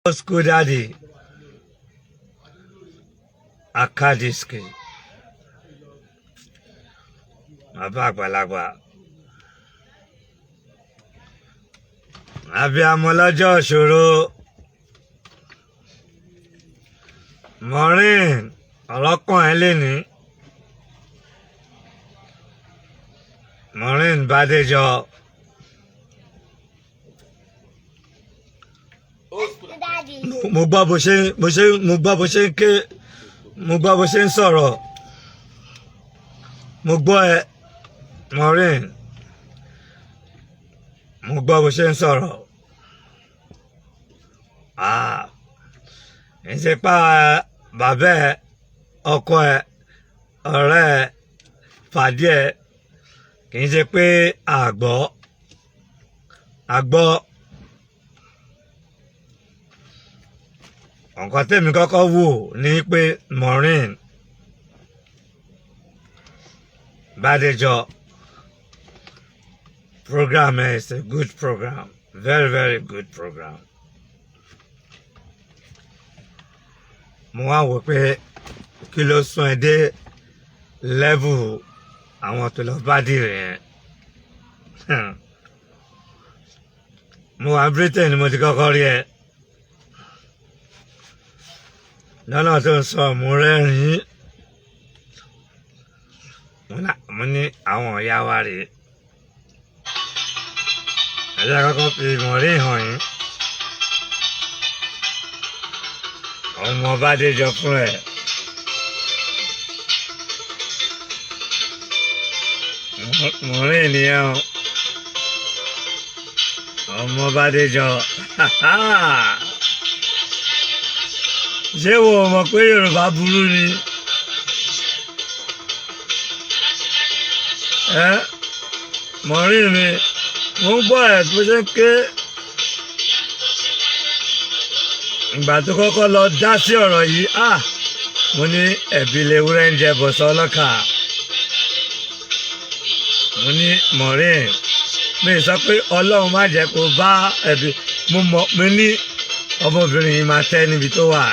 School daddy Akadiski bàbá àgbàlagbà abiyamọ lọ́jọ́ ìṣòro Maureen ọlọ́kàn ẹ̀ lè ní Maureen Bádéjọ mo gbọ́ bó ṣe ń ké mo gbọ́ bó ṣe ń sọ̀rọ̀ mo gbọ́ ẹ Maureen mo gbọ́ bó ṣe ń sọ̀rọ̀ ẹ̀ ń ṣe pa bàbá ẹ ọkọ ẹ ọ̀rẹ́ ẹ fàdí ẹ kì í ṣe pé àgbọ̀ nǹkan tèmi kọ́kọ́ wò ní pé Maureen Bádéjọ program is a good program, very good program. Mo wá wò pé kí ló sún ẹ dé level àwọn tó lọ bá dìrì yẹn. Mo wà Britain ni mo ti kọ́kọ́ rí ẹ. Lọ́nà tó ń sọ mo rẹ́rìn-ín. Mo ní àwọn ìyá wa rèé. Ẹ̀jẹ̀ àkọ́kọ́ fi Maureen hàn yín. Ọmọ Bádéjọ fún ẹ̀. Maureen nìyẹn o. Ọmọ Bádéjọ. Ṣé wo mọ̀ pé Yorùbá burú ni? Maureen mi mo ń gbọ́ ẹ̀ tó ṣe ń ké ìgbà tó kọ́kọ́ lọ dá sí ọ̀rọ̀ yìí mo ní ẹ̀bí lewúrẹ́ ń jẹ bọ̀sọ̀ ọlọ́kà. Mo ní Maureen mi sọ pé Ọlọ́run má jẹ́ kó bá ẹ̀bí mo ní ọmọbìnrin yìí máa tẹ́ níbi tó wà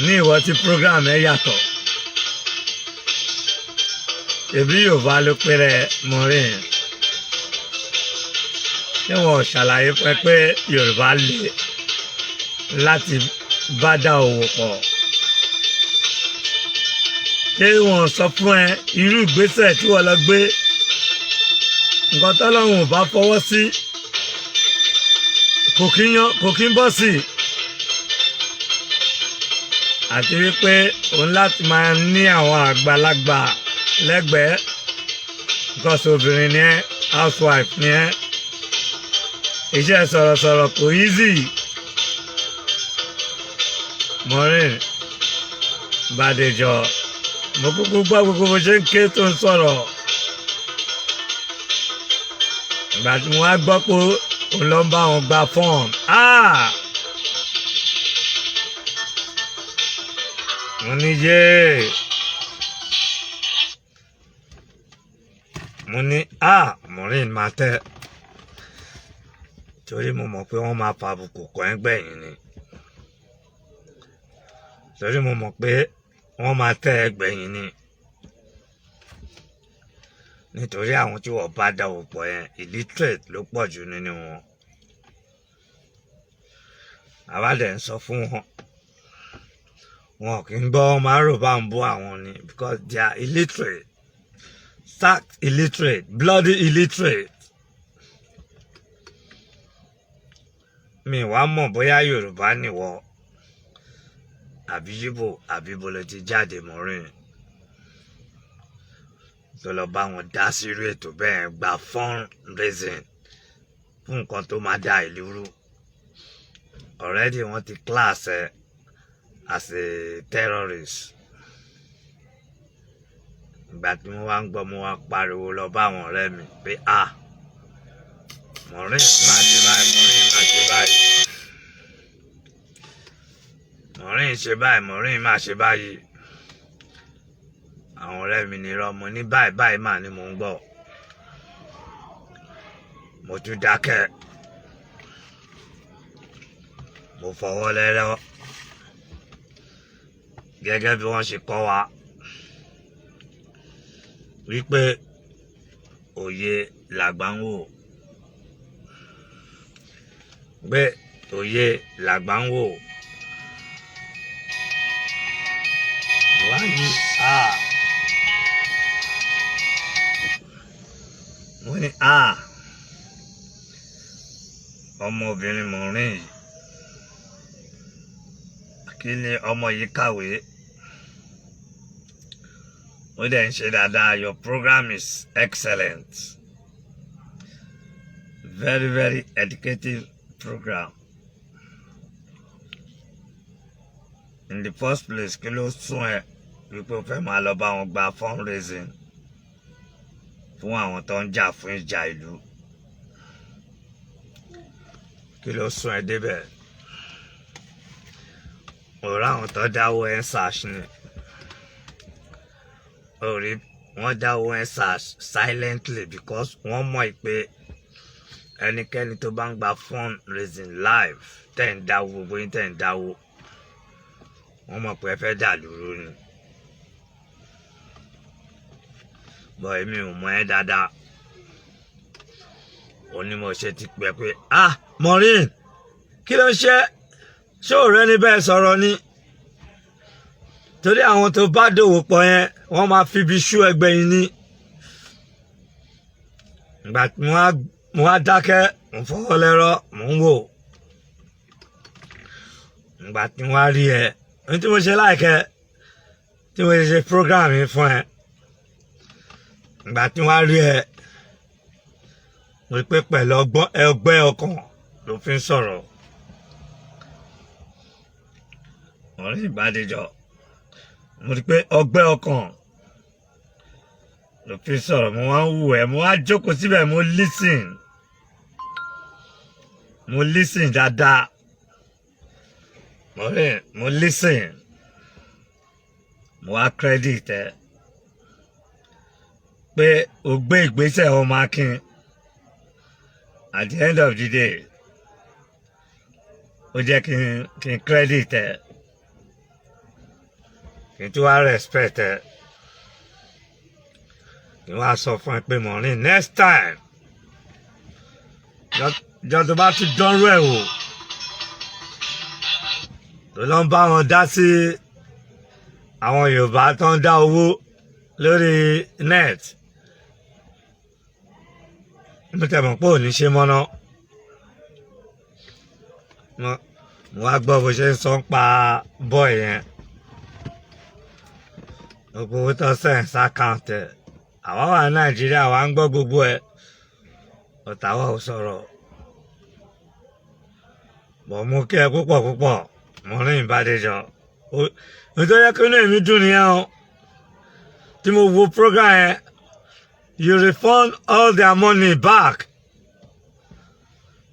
ní ìwọ tí program ẹ yàtọ̀. Ẹbí Yorùbá ló péré Maureen. Ṣé wọn ṣàlàyé pé Yorùbá le láti bá dá òwò pọ̀? Ṣé wọn sọ fún ẹ irú ìgbésẹ̀ tí wọ́n lọ gbé? Nǹkan tọ́lọ́run ò bá fọwọ́ sí kò kí ń bọ́ sí. Àti wípé òun láti máa ní àwọn àgbàlagbà lẹ́gbẹ̀ẹ́ because obìnrin ni ẹ́, housewife ni ẹ́. Iṣẹ́ sọ̀rọ̀sọ̀rọ̀ kò easy. Maureen Bádéjọ mo kúkú gbọ́ gbogbo bó ṣe ń ké tó ń sọ̀rọ̀. Ìgbà tí mo wá gbọ́ pé òun ló ń bá wọn gba fọ́ọ̀mù. Mo ní mo ní Maureen máa tẹ́ torí mo mọ̀ pé wọ́n máa fa àbùkù kàn ẹ́ gbẹ̀yìn ni. Torí mo mọ̀ pé wọ́n máa tẹ́ ẹ gbẹ̀yìn ni. Nítorí àwọn tí wọ́n bá dáwọ́ pọ̀ yẹn illiterate ló pọ̀ jù nínú wọn. Àwa dẹ̀ ń sọ fún wọn kì í gbọ́ wọn máa rò bá ń bú àwọn ni because they are illiterate, stark illiterate, bloody illiterate. Mi wá mọ̀ bóyá Yorùbá nìwọ àbí Yíbò àbí bolo ti jáde Maureen tó lọ bá wọn dá sírú ètò bẹ́ẹ̀ gba fundraising fún nǹkan tó máa dá ìlú rú. Already wọ́n ti class ẹ as a terrorist. Ìgbà tí mo wá ń gbọ́ mo wá pariwo lọ bá àwọn ọ̀rẹ́ mi pé Maureen máa ṣe báyìí, Maureen máa ṣe báyìí, Maureen ṣe báyìí, Maureen máa ṣe báyìí. Àwọn ọ̀rẹ́ mi ní irọ́, mo ní báyìí mà ni mò ń gbọ́. Mo tún dákẹ́. mo fọwọ́ lẹ́rọ́ gẹ́gẹ́ bí wọ́n ṣe kọ́ wa wípé òye làgbà ń wò, pé òye làgbà ń wò. Wá ní mo ní ọmọbìnrin Maureen yìí, kí ni ọmọ yìí kàwé, ó dẹ̀ ń ṣe dáadáa. Your program is excellent, very very educative program. In the first place, kí ló sún ẹ wípé o fẹ́ máa lọ bá wọn gba fundraising fún àwọn tó ń jà fún ìjà ìlú? Kí ló sún ẹ débẹ̀? Ọ̀rọ̀ àwọn tó dáwọ́ EndSARS ni, orí wọ́n dáwọ́ EndSARS silently because wọ́n mọ̀ pé ẹnikẹ́ni tó bá ń gba fundraising live tẹ̀ ń dáwó, gbogbo yín tẹ̀ ń dáwó, wọ́n mọ̀ pé ẹ fẹ́ dà lóru ni. Bọ̀ èmi ò mọ̀ ẹ́ dáadáa, ó ní mo ṣe ti pẹ́ pé Maureen kí ló ṣe òrẹ́ ní bẹ́ẹ̀ sọ̀rọ̀ ni, torí àwọn tó bá dòwò pọ̀ yẹn wọ́n máa fi ibi ṣú ẹgbẹ́ yín ní. Ìgbà tí mo wá dákẹ́, mo fọwọ́ lẹ́rọ̀, mo ń wò. Ìgbà tí wọ́n á rí ẹ, ohun tí mo ṣe láìkẹ́ tí mo ṣe program yìí fún ẹ, ìgbà tí wọ́n á rí ẹ, mo rí pé pẹ̀lú ọgbẹ́ ọkàn ló fi ń sọ̀rọ̀. Maureen Ìbádéjọ, mo rí pé ọgbẹ́ ọkàn ló fi ń sọ̀rọ̀. Mo wá ń wù ẹ́, mo wá jókòó síbẹ̀, mo listen dáadáa. Maureen, mo listen, mo wá credit ẹ pé o gbé ìgbésẹ̀ ọmọ akin. At the end of the day, ó jẹ́ kí n credit ẹ, kí n tún wá respect ẹ, kí n wá sọ fún ẹ pé Maureen, next time jọ tó bá tún dánrú ẹ̀ wò, tó lọ ń bá wọn dá sí àwọn Yorùbá tó ń dá owó lórí net, mo tẹ̀ mọ̀ pé ò ní ṣe mọ́ná. Mo wá gbọ́ bó ṣe ń sọ ń pa bọ́ọ̀ yẹn, gbogbo owó tó sẹ́yìn sákàǹtì ẹ̀. Àwa wà ní Nàìjíríà, wa ń gbọ́ gbogbo ẹ̀, ọ̀tàwà ò sọ̀rọ̀. Bọ̀ mo kí ẹ púpọ̀ púpọ̀, Maureen Ìbádéjọ. Nítorí yẹ kí inú èmi dùn nìyẹn o, tí mo wo program yẹn. You refund all their money back.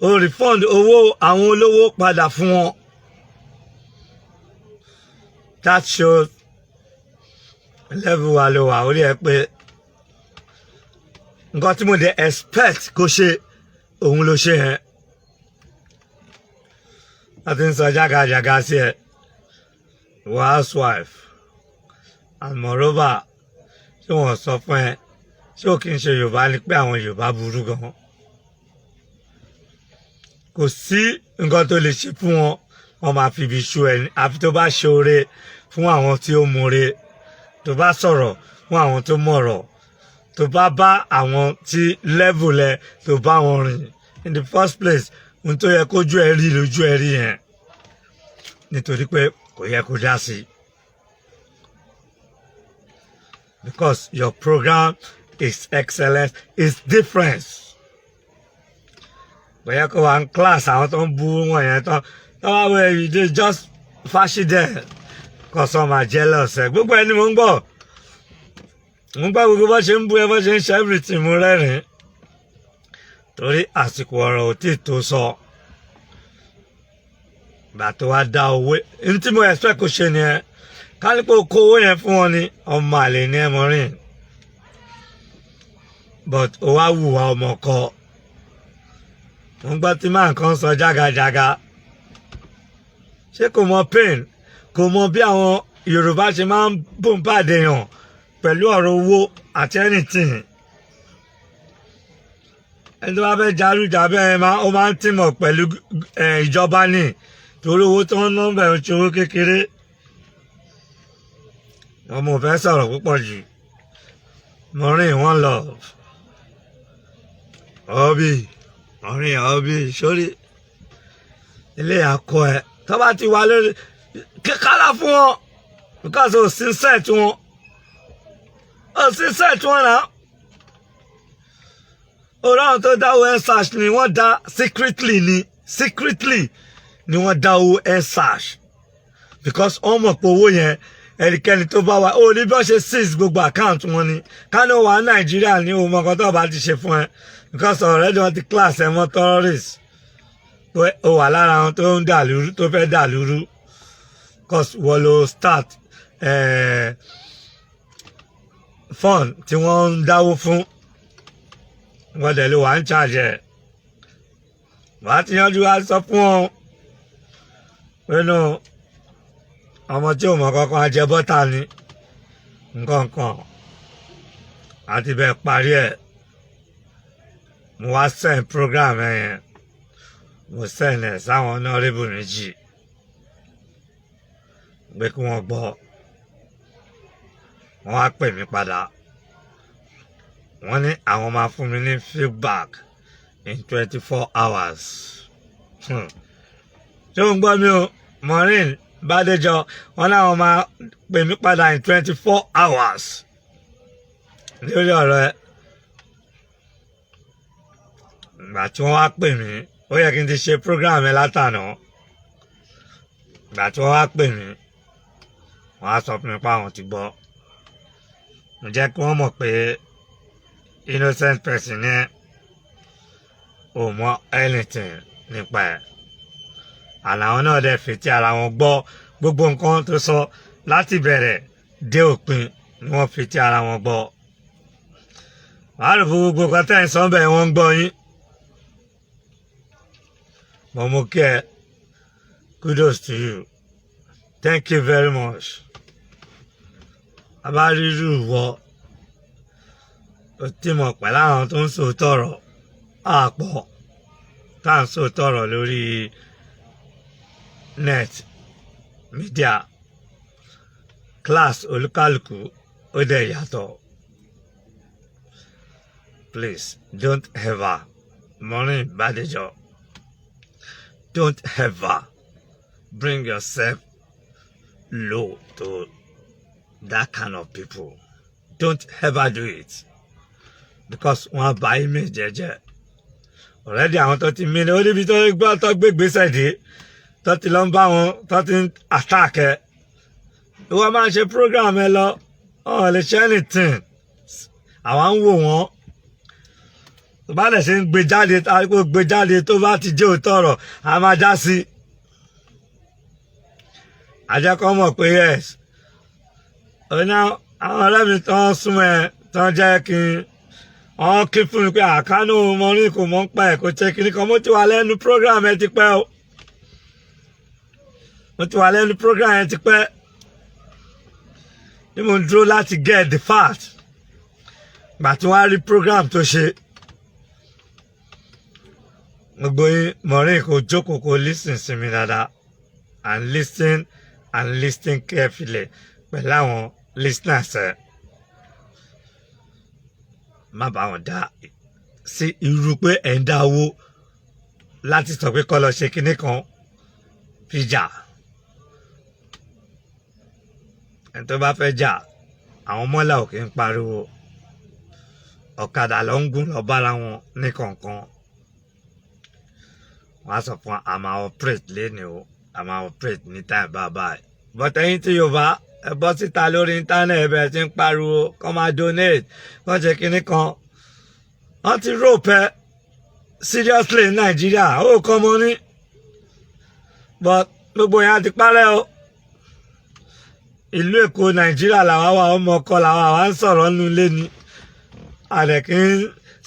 O refund owó àwọn olówó padà fún wọn. That shows level wa ló wà orí ẹ pé nǹkan tí mo dẹ̀ expect kó ṣe òun ló ṣe yẹn. Láti ń sọ jágajàga sí ẹ, ìwọ housewife, and moreover, tí wọ́n sọ fún ẹ, ṣé ò kí n ṣe Yorùbá ni pé àwọn Yorùbá burú gan? Kò sí nǹkan tó lè ṣe fún wọn, wọ́n máa fi ibi ṣú ẹ, àfi tó bá ṣoore fún àwọn tí ó mọ̀re, tó bá sọ̀rọ̀ fún àwọn tó mọ̀rọ̀, tó bá bá àwọn tí level ẹ tó bá wọn rìn. In the first place, ohun tó yẹ kójú ẹ rí lójú ẹ rí yẹn, nítorí pé kò yẹ kó dá sí. Because your program is excellent, it's different. Bóyá kó wá ń class àwọn tó ń bú wọn yẹn tán, wá wẹ̀ you dey just fashi there cause some are jealous ẹ. Gbogbo ẹni mo ń gbọ́, gbogbo bó ṣe ń bú ẹ, bó ṣe ń ṣe everything, mo rẹ́rìn-ín. Torí àsìkò ọ̀rọ̀ ò tí tó sọ. Ìgbà tó wá dá owó, ní tí mo expect kó ṣe nìyẹn. Ká ní pé o kó owó yẹn fún wọn ni, ọmọ àlè ní ẹ Maureen. But ó wá wùwà ọmọ kọ. Mo gbọ́ tí máa nǹkan sọ jágajàga. ṣé kò mọ pain kò mọ bí àwọn Yorùbá ṣe máa ń bòǹbàdé yàn pẹ̀lú ọ̀rọ̀ owó àti anything. ẹni tó bá fẹ́ jarújà bẹ́ẹ̀ ó máa ń tìmọ̀ pẹ̀lú ìjọba ní torí owó tó ń ná bẹ̀rẹ̀ ṣe owó kékeré. ọmọ ò fẹ́ sọ̀rọ̀ púpọ̀ jù. Maureen one love. Maureen sórí ilé akọ ẹ tó bá ti wà lórí kíkálà fún wọn because ò sí set wọn náà. Ọ̀rọ̀ tó dáwọ́ EndSARS ni wọ́n dá secretly ni wọ́n dá owó EndSARS because wọ́n mọ̀ pé owó yẹn ẹnikẹ́ni tó bá wà ó ní bí wọ́n ṣe seize gbogbo account wọn ni kánú wà Nàìjíríà ní ohun ọkọ̀ tó bá ti ṣe fún ẹ because already wọ́n ti class ẹ mọ́ terrorist ó wà lára wọn tó ń dàlúrú tó fẹ́ dàlúrú because wọ́n ló start fund tí wọ́n ń dáwó fún wọ́n dẹ̀ ló wà ń charge ẹ̀ wàá ti yanjú wá sọ fún ọ pẹ̀lú ọmọ tí ò mọ̀ kankan á jẹ bọ́tà ni nǹkan àti bẹ́ẹ̀ parí ẹ̀ mo wá send program ẹ̀ yẹn mo send ẹ̀ sáwọn honorable méjì pé kí wọ́n gbọ́ wọ́n wá pè mí padà wọ́n ní àwọn máa fún mi ní feedback in 24 hours. ṣé o ń gbọ́ mi o Maureen Bádéjọ wọ́n ní àwọn máa pè mí padà in 24 hours lórí ọ̀rọ̀ ẹ. ìgbà tí wọ́n wá pè mí ó yẹ kí n ti ṣe program ẹ látànà. ìgbà tí wọ́n wá pè mí wọ́n á sọ fún mi pé àwọn ti gbọ́. mo jẹ́ kí wọ́n mọ̀ pé innocent person yẹn ò mọ anything nípa ẹ̀ àlàwọn náà dẹ̀ fi ti ara wọn gbọ́ gbogbo nǹkan tó sọ láti bẹ̀rẹ̀ dé òpin ni wọ́n fi ti ara wọn gbọ́. wàá rò fún gbogbo nǹkan tẹ́ ẹ̀ ń sọ bẹ́ẹ̀ wọ́n ń gbọ́ yín. mo kí ẹ kudos to you thank you very much. abárírù wọ ó ti mọ̀ pẹ̀lú àwọn tó ń sòótọ́ ọ̀rọ̀ àpọ̀ tá à ń sòótọ́ ọ̀rọ̀ lórí net media class olúkálùkù ó dẹ̀ yàtọ̀. Please don't ever Maureen Bádéjọ don't ever bring yourself low to that kind of people. Don't ever do it. Because wọ́n bá image jẹ́ already àwọn tó ti mìíràn ó níbi tó gbọ́ tó gbé gbèsè dé tó ti lọ ń bá wọn tó ti ń attack ẹ ìwọ máa ń ṣe program ẹ lọ ọ̀hún lè ṣe anything àwa ń wò wọ́n tó bá lè ṣe ń gbé jáde tó bá ti jẹ́ òótọ́ ọ̀rọ̀ a máa já sí àjẹkọ́ mọ̀ pé yes ọ̀nà àwọn ọ̀rẹ́ mi tó ń súnmọ́ ẹ tó ń jẹ́ kí wọ́n kí fún mi pé àkánú Maureen kò mọ̀ ń pa ẹ̀ kò ṣe kí ni kan mo ti wà lẹ́nu program ẹ ti pẹ́ o mo ti wà lẹ́nu program ẹ ti pẹ́ ní mo ń dúró láti get the fact gbà tí wọ́n á rí program tó ṣe gbogbo yín Maureen kò jókòó kò listen sí mi dáadáa and listen carefully pẹ̀lú àwọn listeners ẹ̀ má bá wọn dá sí irú pé ẹ̀ ń dá owó láti sọ pé kọ́ lọ ṣe kinní kan fi jà ẹni tó bá fẹ́ jà àwọn mọ́là ò kì í pariwo ọ̀kadà ló ń gún lọ bára wọn ní kọ̀ọ̀kan wọ́n á sọ fún àmà operate lẹ́nu o àmà operate ní time bye but ẹ̀yin tí Yorùbá ẹ bọ́ síta lórí íńtánẹ̀tì ẹ bẹ̀rẹ̀ tí ń pariwo kọ́ máa donate kọ́ ṣe kinní kan wọ́n ti rope ẹ seriously ní Nàìjíríà ó kọ́ mọ́ ní but gbogbo yẹn á ti parẹ́ o ìlú Èkó Nàìjíríà làwa wà ọmọ ọkọ làwa wà ń sọ̀rọ̀ nínú ilé ni àdẹ̀ kì í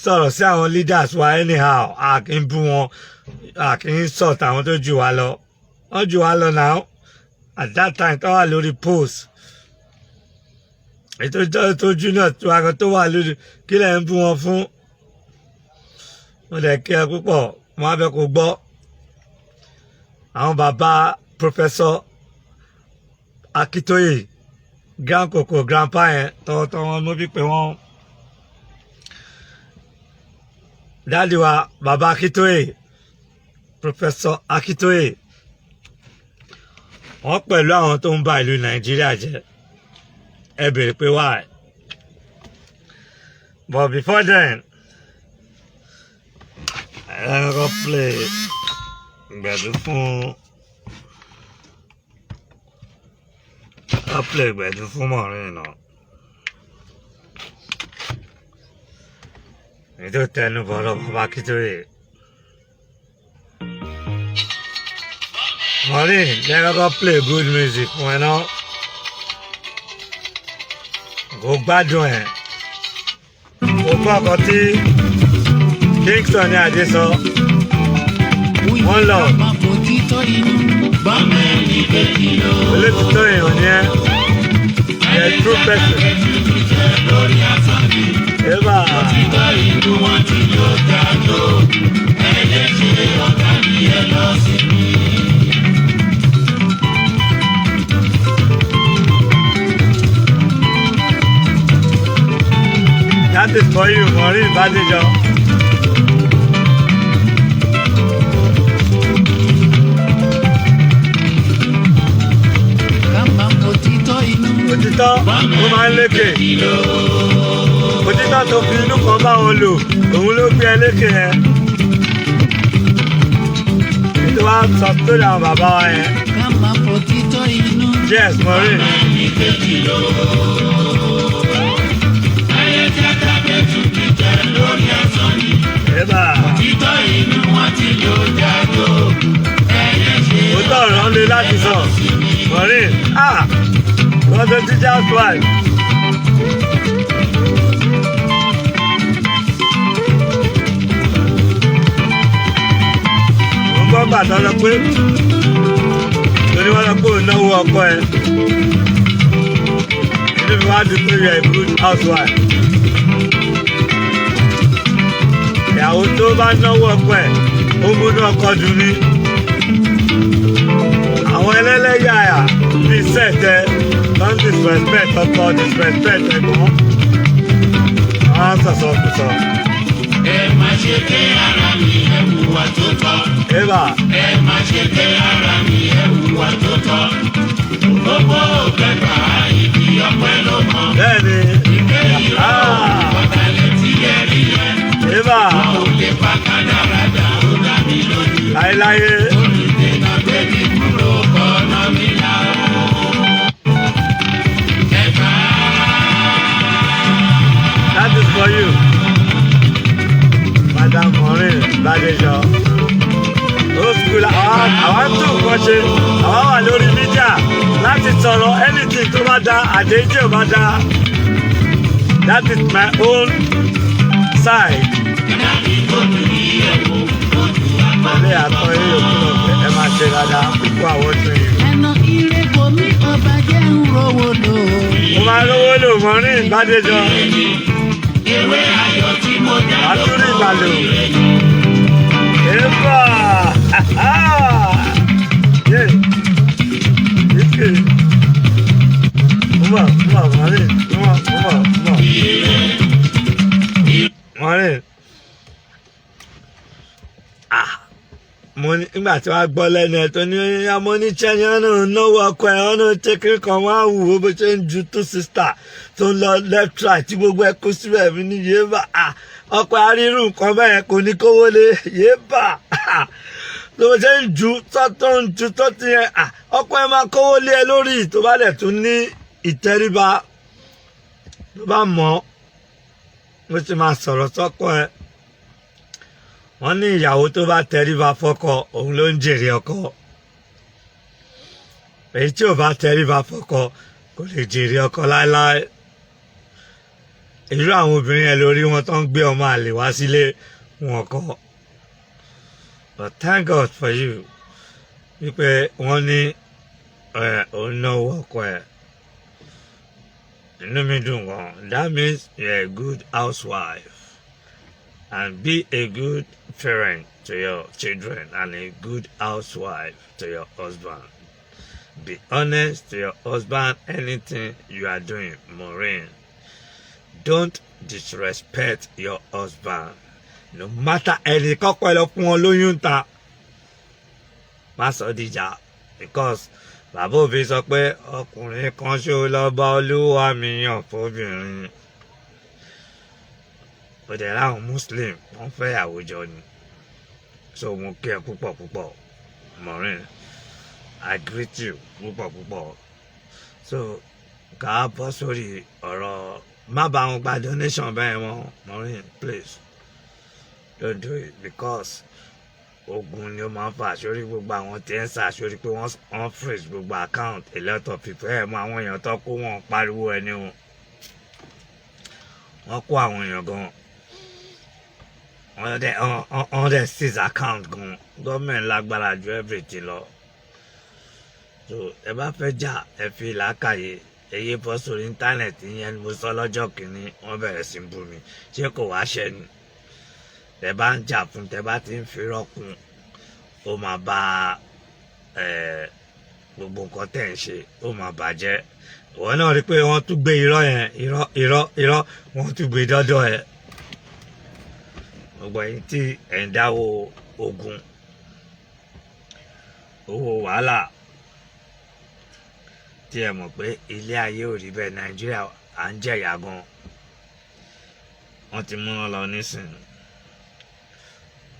sọ̀rọ̀ sí àwọn leaders wa anyhow a kì í bú wọn a kì í sọ̀tà àwọn tó jù wá lọ wọ́n jù wá lọ náà at that time tó wà lórí post ètò tó junior tó àgọ́ tó wà lórí kí lẹ̀ ń bú wọn fún mo lè kí ẹ púpọ̀ mo á fẹ́ kó gbọ́ àwọn bàbá Professor Akitoye grand koko grandpa yẹn tọwọ́tọwọ́ wọn mo bí pé wọ́n dáàdi wa bàbá Akitoye Professor Akitoye wọ́n pẹ̀lú àwọn tó ń ba ìlú Nàìjíríà jẹ́ ẹ bèrè pé why but before then I go play gbẹ̀dú fún play gbẹ̀dú fún Maureen náà ètò tẹnu bọ̀rọ̀ bàbá Akitoye Maureen let go play good music fún ẹ náà kò gbádùn ẹ kò gbọ́ ọkọ tí Kingston ní Adé sọ wọ́n lọ olótìtọ́ èèyàn ní ẹ the true person eva that is for you Maureen Badejo. Òtítọ́ ó máa ń lékè òtítọ́ tó fi inú kan bá wọn lò òun ló gbé ẹ lékè yẹn nítorí wàá sọ sórí àwọn bàbá wa yẹn. Yes, Maureen. Eba. Ó tọ̀ ọ̀rọ̀ lé láti sọ Maureen what's the teacher's wife? Mo gbọ́ bàtà lọ pé torí wọ́n lọ pé òun náwó ọkọ ẹ̀ inú mi wá dùn pé you're a good housewife. Ìyàwó tó bá náwó ọkọ ẹ̀ ó múnú ọkọ dùn ní. Àwọn ẹlẹ́lẹ́yàyà bíi sẹ́ẹ̀tẹ́ don disrespect ọkọ disrespect ẹ̀gbọ́n àwọn sọ̀sọ̀ kù sọ. Ẹ má ṣe pé ara mi ẹ hùwà tó tọ́. Eva. Ẹ má ṣe pé ara mi ẹ hùwà tó tọ́. Gbogbo ògbẹ́gbà ìdí ọpẹ́ ló mọ. Bẹ́ẹ̀ni. Ìgbé ìrọ̀ ọ̀tàlẹ̀ tí ẹ rí yẹn. Eva. Wọn ò lè pa kádàrá dà ó dá mi lójú. Láéláé. Olùdènà gbé mi kúrò kọ́nà mi là ó. That is for you, Madam Maureen Badejo. Old school, àwọn tó nǹkan ṣe, àwọn wà lórí mídíà láti sọ̀rọ̀ anything tó bá dá àdéjì ò bá dá. That is my own side. Ilé àtọ́ yìí ò kúrò pé ẹ máa ṣe dáadáa púpọ̀ àwọn tó yìí. Ẹ̀nà ire kò mí ọba jẹ́ ń rówó lò. Mo máa rówó lò Maureen Badejo. Ewé ayọ̀ tí mo dá Àtúrò ìgbàlò. Eva! Yeah. Okay. Maureen. Maureen. Mo ní nígbà tí wàá gbọ́ lẹ́nu ẹ̀ tó ní ọmọ oníṣẹ́ yẹn náà náwó ọkọ ẹ̀ ọ̀nà tẹ́kiri kan wọ́n á wù ó bó ṣe ń ju tó sísítà tó ń lọ left right tí gbogbo ẹ̀ kó síbẹ̀ mi ní yéèbà ọkọ arírù nǹkan bẹ́ẹ̀ kò ní kówó lé yéèbà tó bó ṣe ń ju tó ń ju tó ti yẹn ọkọ ẹ̀ máa kówó lé ẹ lórí tó bá dẹ̀ tún ní ìtẹríba tó bá mọ̀ bó ṣe máa sọ̀rọ̀ sọ́kọ ẹ̀. Wọ́n ní ìyàwó tó bá tẹríba fọ́kọ òun ló ń jèrè ọkọ èyí tí ò bá tẹríba fọ́kọ kò lè jèrè ọkọ láéláé irú àwọn obìnrin yẹn lórí wọn tó ń gbé ọmọ àlè wá sílé wọn kọ but thank God for you wípé wọ́n ní òun náwó ọkọ ẹ̀. Inú mi dùn gan. That means you're a good housewife and be a good parent to your children and a good housewife to your husband. Be honest to your husband. Anything you are doing, Maureen, don't disrespect your husband. No matter any kọ́kọ́ lọ fún wọn lóyún ta, má sọ dìjà, because bàbá òbí sọ pé ọkùnrin kan ṣó lọ́ba olúwa mi yàn fóbìnrin. Ó dẹ̀ láwọn Muslim wọ́n fẹ́ àwùjọ ni. So mo kí ẹ púpọ̀ púpọ̀, Maureen. I greet you púpọ̀ púpọ̀. So ká bọ́ sórí ọ̀rọ̀ má bá wọn gba donation bẹ́ẹ̀ mọ́, Maureen, please. Don't do it because ogun ni ó máa ń fà sórí gbogbo àwọn tí ń sà sórí pé wọ́n freeze gbogbo account a lot of people ẹ̀ mọ àwọn èèyàn tó kó wọn pariwo ẹni wọn. Wọ́n kó àwọn èèyàn gan. Wọ́n dẹ̀ seize account gan. Gọ́ọ̀mẹ̀ntì lágbára ju everything lọ. So ẹ bá fẹ́ jà ẹ fi làákàyè èyí bọ́ sórí íńtánẹ̀tì yẹn ni mo sọ lọ́jọ́ kìíní wọ́n bẹ̀rẹ̀ sí bú mi ṣé kò wá ṣẹ́ ni. Tẹ bá ń jà fún tẹ bá ti ń fi rọ́kùn ó máa bá gbogbo nǹkan tẹ̀ ń ṣe ó máa bàjẹ́. Ìwọ náà rí i pé wọ́n tún gbé irọ́ yẹn irọ́ wọ́n tún gbé dọ́dọ̀ ẹ̀. Gbogbo ẹ̀yin tí ẹ̀ ń dáwó ogun owó wàhálà tí ẹ mọ̀ pé ilé ayé ò rí bẹ́ẹ̀ Nàìjíríà à ń jẹ̀yà gan. Wọ́n ti múná lọ nísìnyí.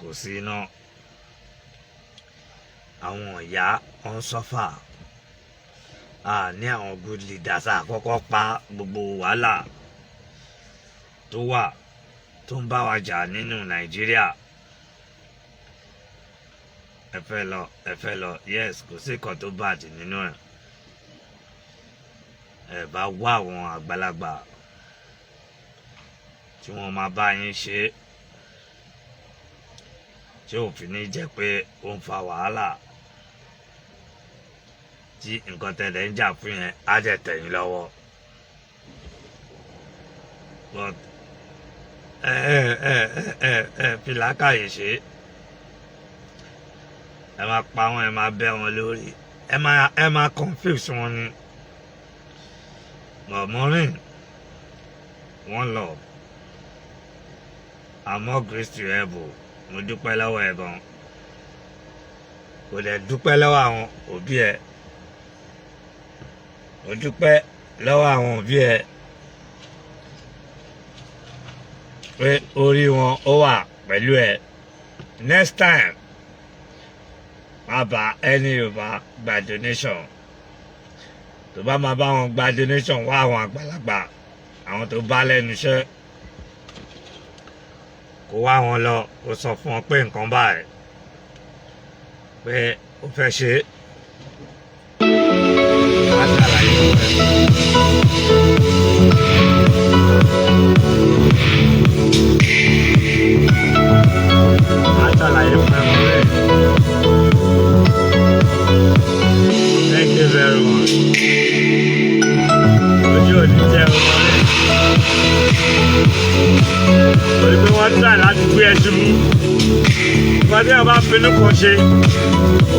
Kò sí iná, àwọn ìyá wọn sọ́fà, ní àwọn good leaders àkọ́kọ́ pa gbogbo wàhálà tó wà tó ń bá wa jà nínú Nàìjíríà. Ẹ fẹ́ lọ yes, kò sí nǹkan tó bàjẹ́ nínú ẹ̀. Ẹ bá wá àwọn àgbàlagbà tí wọ́n máa bá yín ṣe tí òfin ní jẹ́ pé ó ń fa wàhálà tí nǹkan tẹ̀lé ń jà fún yẹn á jẹ́ tẹ̀yìn lọ́wọ́. But fi làákàyè ṣe, ẹ máa pa wọn, ẹ máa bẹ́ wọn lórí, ẹ máa confuse wọn ni. But Maureen, one love, I'm more grace to your elbow. Mo dúpẹ́ lọ́wọ́ ẹ gan. Kò dẹ̀ dúpẹ́ lọ́wọ́ àwọn òbí ẹ. Mo dúpẹ́ lọ́wọ́ àwọn òbí ẹ pé orí wọn ó wà pẹ̀lú ẹ. Next time má bá ẹni Yorùbá gba donation. Tó bá máa bá wọn gba donation wá àwọn àgbàlagbà, àwọn tó bá lẹ́nu iṣẹ́. Kó wá wọn lọ, kó sọ fún wọn pé nǹkan báyìí pé ó fẹ́ ṣe é. Á ṣàlàyé fún ẹ. Á ṣàlàyé fún ẹ mọ́ rẹ̀. Thank you very much. Ojú òní jẹ́ ọmọ rẹ̀. Torí pé wọ́n try láti gbé ẹ ṣubú. Ìgbà tí wọ́n bá finú kan ṣe,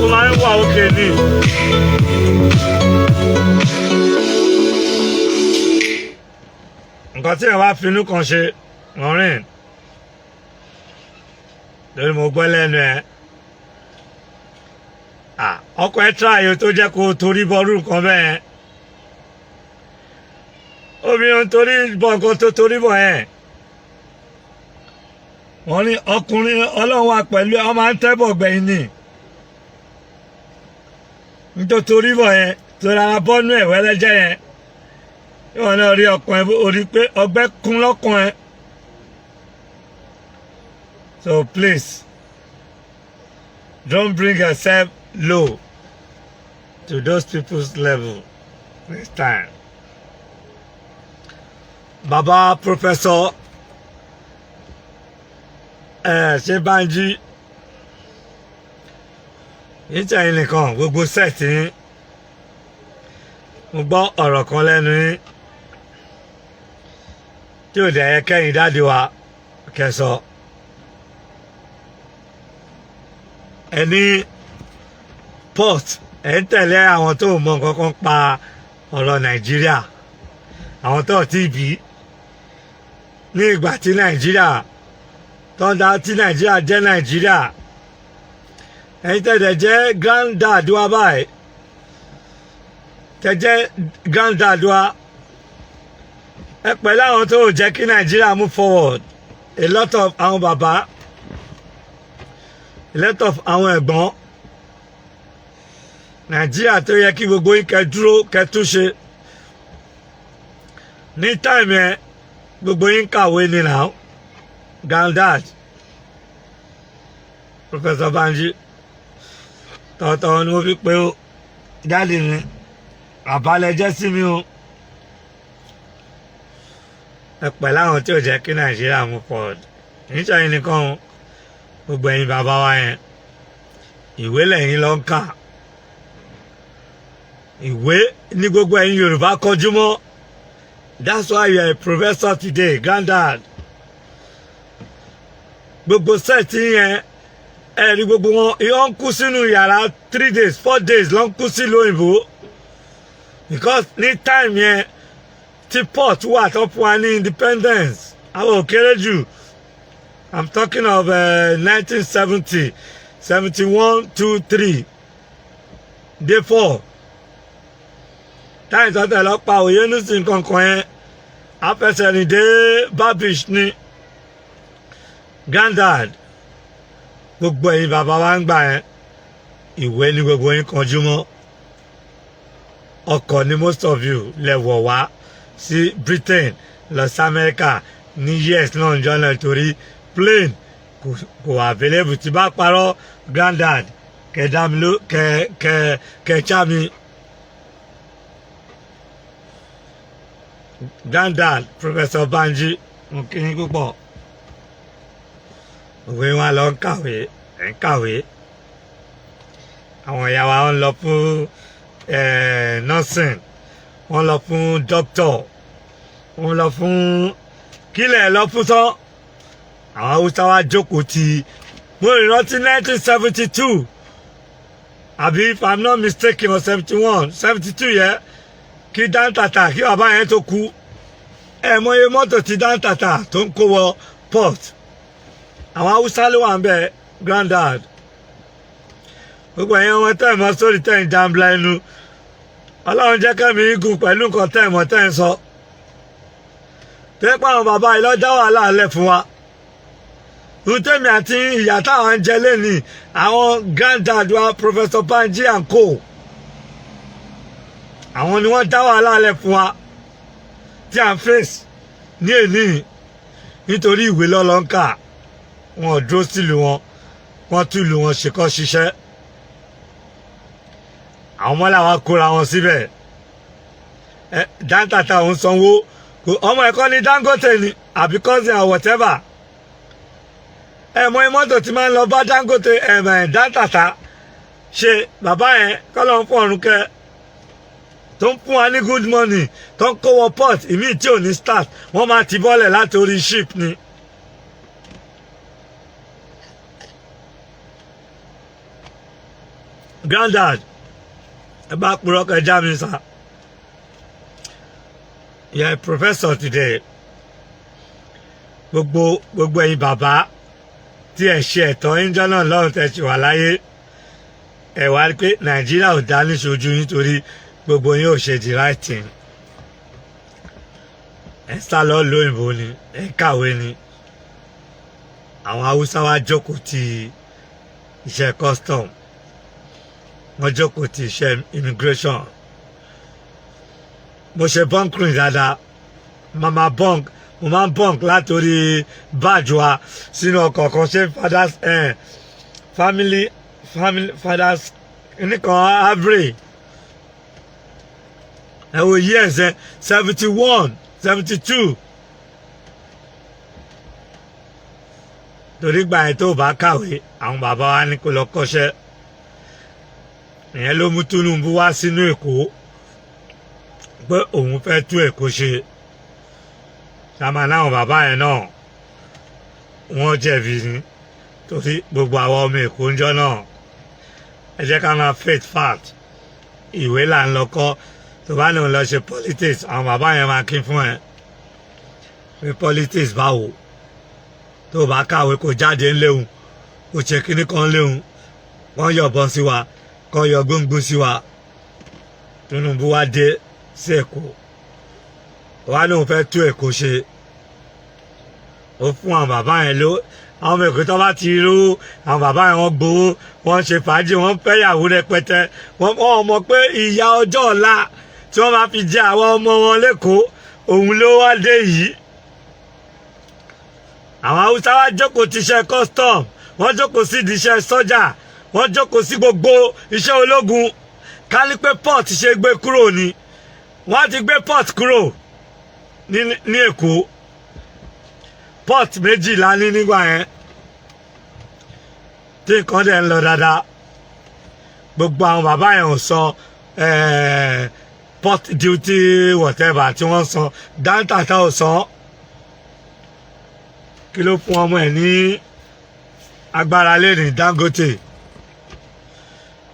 ó máa ń wà òkè ní. Nǹkan tí wọ́n bá finú kan ṣe, Maureen, lórí mo gbọ́ lẹ́nu ẹ̀. Ọkọ ẹ try tó jẹ́ kó torí bọ́rú nǹkan bẹ́ẹ̀. Obìnrin torí bọ̀ nǹkan tó torí bọ̀ ẹ̀. Wọ́n ní ọkùnrin Ọlọ́run wà pẹ̀lú ẹ, wọ́n máa ń tẹ́bọ̀ gbẹ̀yìn ni. Nítorí bọ̀ yẹn tó rárá bọ́nú ẹ̀ wẹ́lẹ́jẹ́ yẹn. Ìwọ̀n náà rí ọkàn ẹ, ó rí pé ọgbẹ́ kún lọ́kàn ẹ. So please, don't bring yourself low to those people's level next time. Baba Professor ṣé Bánjí ìtẹ̀yìn nìkan gbogbo sẹ́ẹ̀tì yín mo gbọ́ ọ̀rọ̀ kan lẹ́nu yín tí ò dẹ̀ yẹ kẹ́yìn dáàdi wa kẹsọ ẹni port ẹ̀ ń tẹ̀lé àwọn tó mọ nǹkan kan pa ọ̀rọ̀ Nàìjíríà àwọn tó ti bí ní ìgbà tí Nàìjíríà tí Nàìjíríà jẹ́ Nàìjíríà ẹ̀yin tẹ̀lé jẹ́ granddad wa báyìí tẹ̀jẹ́ granddad wa ẹ pẹ̀lú àwọn tó jẹ́ kí Nàìjíríà move forward a lot of àwọn bàbá a lot of àwọn ẹ̀gbọ́n Nàìjíríà tó yẹ kí gbogbo yín kẹ́ dúró kẹ́ túnṣe ní táìmù ẹ gbogbo yín kàwé ní now granddad Professor Banji tọ̀tọ̀ ni mo fi pé ó dáàdì mi àbálẹ̀ jẹ́ sí mi o ẹ pẹ̀ láwọn tí ò jẹ́ kí Nàìjíríà mú forward nítorí nìkan gbogbo ẹ̀yin bàbá wa yẹn ìwé lẹ́yìn ló ń kà ìwé ní gbogbo ẹ̀yin Yorùbá kọjú mọ́ that's why you are a professor today granddad gbogbo sẹ́ẹ̀tì yẹn ẹ̀rí gbogbo wọn yóò ń kú sínú yàrá 3 days 4 days ló ń kú sí lóyìnbó because ní time yẹn tí port wà tó fún wa ní independence àwọn ò kéré jù I'm talking of 1970 71 2 3 day 4 táyì tó tẹ̀ lọ́pàá òye nísìnyí kankan yẹn afẹsẹ̀rìn dé Babish ní granddad gbogbo ẹ̀yin bàbá wa ń gbà yẹn ìwé ní gbogbo yín kanjú mọ́ ọkọ̀ ní most of you lẹ wọ̀ wá sí Britain lọ sí America ní years náà ń jọ́nà torí plane kò available tí bá parọ́ granddad kẹdàmílò kẹchàmí granddad Professor Banji mo kí yín púpọ̀ òwe wọn lọ ń kàwé ẹ̀ ń kàwé àwọn ìyá wa ń lọ fún nursing wọ́n lọ fún doctor wọ́n lọ fún kílẹ̀ lọ fún tán àwọn Haúsá wa jókòó ti mo rántí 1972 àbí if I'm not mistaken or 71 72 yẹ kí Dantata kí bàbá yẹn tó kú ẹ mọye mọ́tò tí Dantata tó ń kó wọ port àwọn Haúsá ló wà ń bẹ granddad gbogbo ẹ̀yin wọn tẹ́ ẹ̀ mọ́ sórí tẹ́ ẹ̀ ń jambla ẹnu Ọlọ́run jẹ́ kẹ́mi igun pẹ̀lú nǹkan tẹ́ ẹ̀ mọ́ tẹ́ ẹ̀ ń sọ pé pàwọn bàbá yìí lọ́jọ́ wàhálà alẹ́ fún wa rútẹ́mi àti ìyá táwọn ń jẹ lẹ́nìí àwọn granddad wa Professor Banji and co àwọn ni wọ́n dá wàhálà alẹ́ fún wa tí à ń face ní èní nítorí ìwé lọ́lọ́ńkà wọn ò dúró sílùú wọn wọ́n tún lù wọn ṣe kọ́ ṣiṣẹ́ àwọn ọmọ làwọn kóra wọn síbẹ̀ Dantata òun sanwó ọmọ ẹ̀kọ́ ní Dangote ni àbí cousin or whatever mọ mọ́tò tí máa ń lọ bá Dangote Dantata ṣe bàbá yẹn kọ́lọ́ ń fún ọ̀run kẹ́ tó ń fún wa ní good money tó ń kó wọ port ìmíì tí ò ní start wọ́n máa ti bọ́lẹ̀ láti orí ship ni. Granddad ẹ bá purọ́ kẹjá mi sá you're a professor today gbogbo ẹ̀yin bàbá tí ẹ ṣe ẹ̀tọ́ ẹ̀ńjọ́ náà lọ́run tẹ̀ ṣì wà láyé ẹ wá rí pé Nàìjíríà ò dá níṣojú nítorí gbogbo yín ò ṣe the right thing ẹ sá lọ lóyìnbó ni ẹ kàwé ni àwọn Haúsá wa jókòó ti iṣẹ́ custom wọ́n jókòó ti iṣẹ́ immigration mo ṣe bunkering dáadáa mo máa ń bunk látòrí badge wa sínú ọkọ̀ kan ṣe fathers nìkan average ẹ wo years 71 72 torí gbà yẹn tó bá kàwé àwọn bàbá wa ní kó lọ kọ́ṣẹ́ ìyẹn ló mú Tinubu wá sínú Èkó pé òun fẹ́ tú Èkó ṣe ṣàmà náà bàbá yẹn náà wọ́n jẹ̀bi ni torí gbogbo àwọn ọmọ Èkó ń jọ náà ẹ jẹ́ ká máa faith fact ìwé là ń lọ kọ́ tó bá ní òun lọ ṣe politics àwọn bàbá yẹn máa kí fún ẹ pé politics báwo tó bá kàwé kó jáde ńléhùn kó ṣe kíní kan léhùn wọ́n yọ̀bọ̀n sí wa kọ́ yọ gbóngbóng sí wa Tinubu wá dé sí Èkó wá lóun fẹ́ tú Èkó ṣe ó fún àwọn bàbá yẹn ló àwọn ọmọ Èkó tó bá ti rú àwọn bàbá yẹn wọ́n gbowó wọ́n ṣe fàájì wọ́n fẹ́yàwó rẹpẹtẹ wọ́n mọ̀ pé ìyà ọjọ́ ọ̀la tí wọ́n máa fi jẹ àwọn ọmọ wọn lẹ́kọ̀ọ́ òun ló wá dé yìí àwọn Haúsá wá jókòó ti iṣẹ́ custom wọ́n jókòó sí di iṣẹ́ sọ́jà wọ́n jókòó sí gbogbo iṣẹ́ ológun kálí pé port ṣe gbé kúrò ni wọ́n ti gbé port kúrò ní Èkó port méjìlá ní nígbà yẹn tí nǹkan dẹ̀ ń lọ dáadáa gbogbo àwọn bàbá yẹn ò sọ port duty whatever tí wọ́n san dáńtàtà ò san kí ló fún ọmọ ẹ̀ ní agbára lẹ́nu Dangote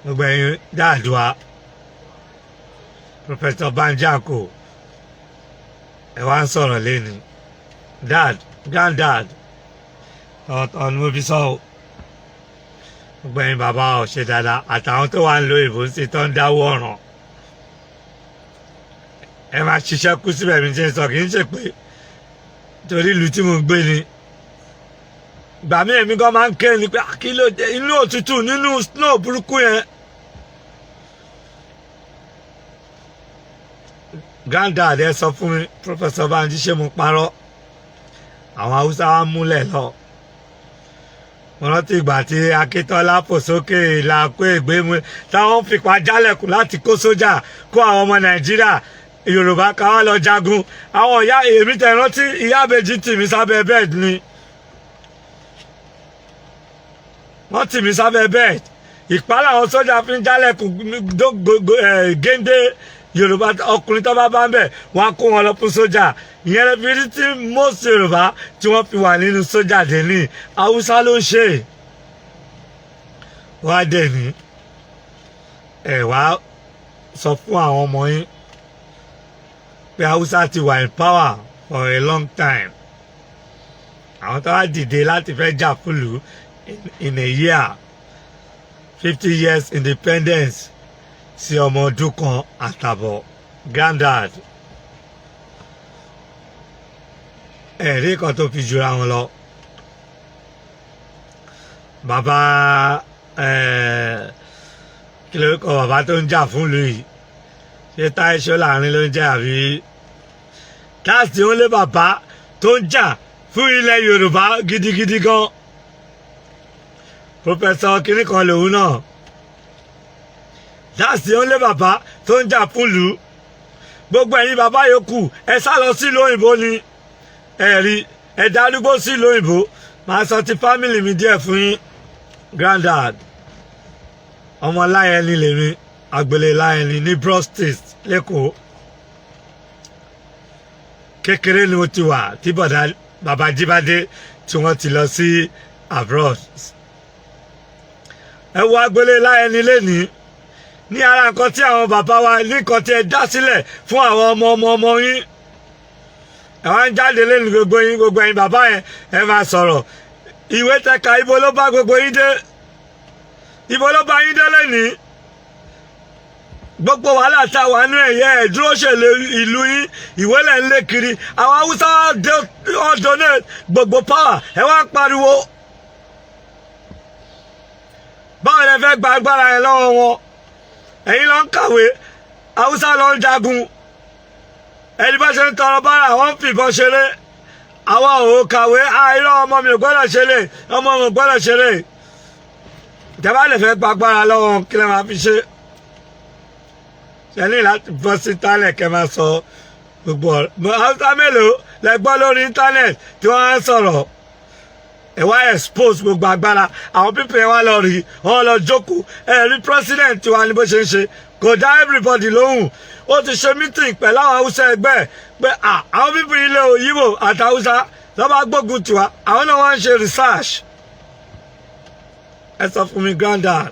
gbogbo ẹ̀yin dáàdùá Professor Banjako ẹ wá ń sọ̀rọ̀ lẹ́nu granddad ọ̀tọ̀ ni mo fi sọ ọ́ gbogbo ẹ̀yin bàbá ọ̀ ṣe dáadáa àtàwọn tó wà ń lo ìbò sí tó ń dáwọ́ ọ̀ràn ẹ máa ṣiṣẹ́ kú síbẹ̀ mi ṣe ń sọ kì í ṣe pé torí ìlú tí mo ń gbé ni gbà mí èmi gan máa ń ké ni pé kí ló dé inú òtútù nínú snow burúkú yẹn granddad ẹ sọ fún mi Professor Banji ṣé mo parọ́ àwọn Haúsá wa múlẹ̀ lọ mo rántí ìgbà tí Akíntọ́lá fò sókè ìlà kó ègbé mu táwọn fipá jálẹ̀kùn láti kó sójà kó àwọn ọmọ Nàìjíríà Yorùbá ká wá lọ jagun àwọn ìyá èmi tẹ̀ rántí ìyá àbèjì tì mí sábẹ́ bẹ́ẹ̀dì ni wọ́n tì mí sábẹ́ bẹ́ẹ̀dì ìpá làwọn sójà fi ń jálẹ̀kùn géńdé Yorùbá ọkùnrin tó bá ń bẹ̀ wọ́n á kó wọn lọ fún sójà ìyẹn lè fi rí tí most Yorùbá tí wọ́n fi wà nínú sójà dé ní Haúsá ló ń ṣe wá dẹ̀ ní ẹ̀ wá sọ fún àwọn ọmọ yín pé Haúsá ti wà in power for a long time àwọn tó wá dìde láti fẹ́ jà fúlù in a year 50 years independence sí ọmọ ọdún kan àtàbọ̀ granddad ẹ̀rí kan tó fi jura wọn lọ bàbá kí ló kọ bàbá tó ń jà fún ìlú yìí ṣé Táyé Ṣọ́lárin ló ń jẹ́ àbí that's the only bàbá tó ń jà fún ilẹ̀ Yorùbá gidigidi gan Professor kìnnì kan lòun náà that's the only bàbá tó ń jà fún ìlú gbogbo ẹ̀yin bàbá yòókù ẹ sá lọ sí ìlú òyìnbó ni ẹ̀rí ẹ̀dá àdúgbò sí ìlú òyìnbó màá sọ ti fámìlì mi díẹ̀ fún yín granddad ọmọ Láyẹni lèmi àgbèlè Láyẹni ní Brostis lẹ́kọ̀ọ́ kékeré ni mo ti wà tí bàbá Jíbádé tí wọ́n ti lọ sí abroad ẹ wo àgbèlè Láyẹni lẹ́ni ní ara nǹkan tí àwọn bàbá wa ní nǹkan tí ẹ dá sílẹ̀ fún àwọn ọmọ yín ẹ wá ń jáde lẹ́nu gbogbo yín gbogbo ẹ̀yin bàbá yẹn ẹ máa sọ̀rọ̀ ìwé tẹ̀ka ibo ló bá gbogbo yín dé ibo ló bá yín dé lẹ́nìí gbogbo wàhálà tá a wà nínú ẹ̀yẹ ẹ̀ dúró ṣèlè ìlú yín ìwé lẹ̀ ń lé kiri àwọn Haúsá donate gbogbo power ẹ wá ń pariwo báwo lẹ fẹ́ gba agbára yẹn lọ́wọ́ wọn ẹ̀yin ló ń kàwé Haúsá ló ń jagun ẹni bá ṣe ń tọrọ bára àwọn ń fìbọn ṣeré àwọn ò kàwé irọ́ ọmọ mi ò gbọ́dọ̀ ṣeré ọmọ mi ò gbọ́dọ̀ ṣeré ìjọba lè fẹ́ gba agbára lọ́wọ́ wọn kí lè máa fi ṣe ṣẹlẹ̀ láti bọ́ sí íńtánẹ̀tì kẹ́ máa sọ gbogbo ọ̀rọ̀ Haúsá mélòó lẹ gbọ́ lórí íńtánẹ̀tì tí wọ́n á sọ̀rọ̀ ẹ wá expose gbogbo agbára àwọn pípẹ́ ẹ wá lọ rí wọn lọ jókòó ẹ rí president wa ní bó ṣe ń ṣe kò dá everybody lóhùn ó ti ṣe meeting pẹ̀lú àwọn haúsá ẹgbẹ́ pé àwọn pípẹ́ ilé òyìnbó àti haúsá lọ́ba gbógun tiwa àwọn náà wọ́n ń ṣe research ẹ sọ fún mi granddad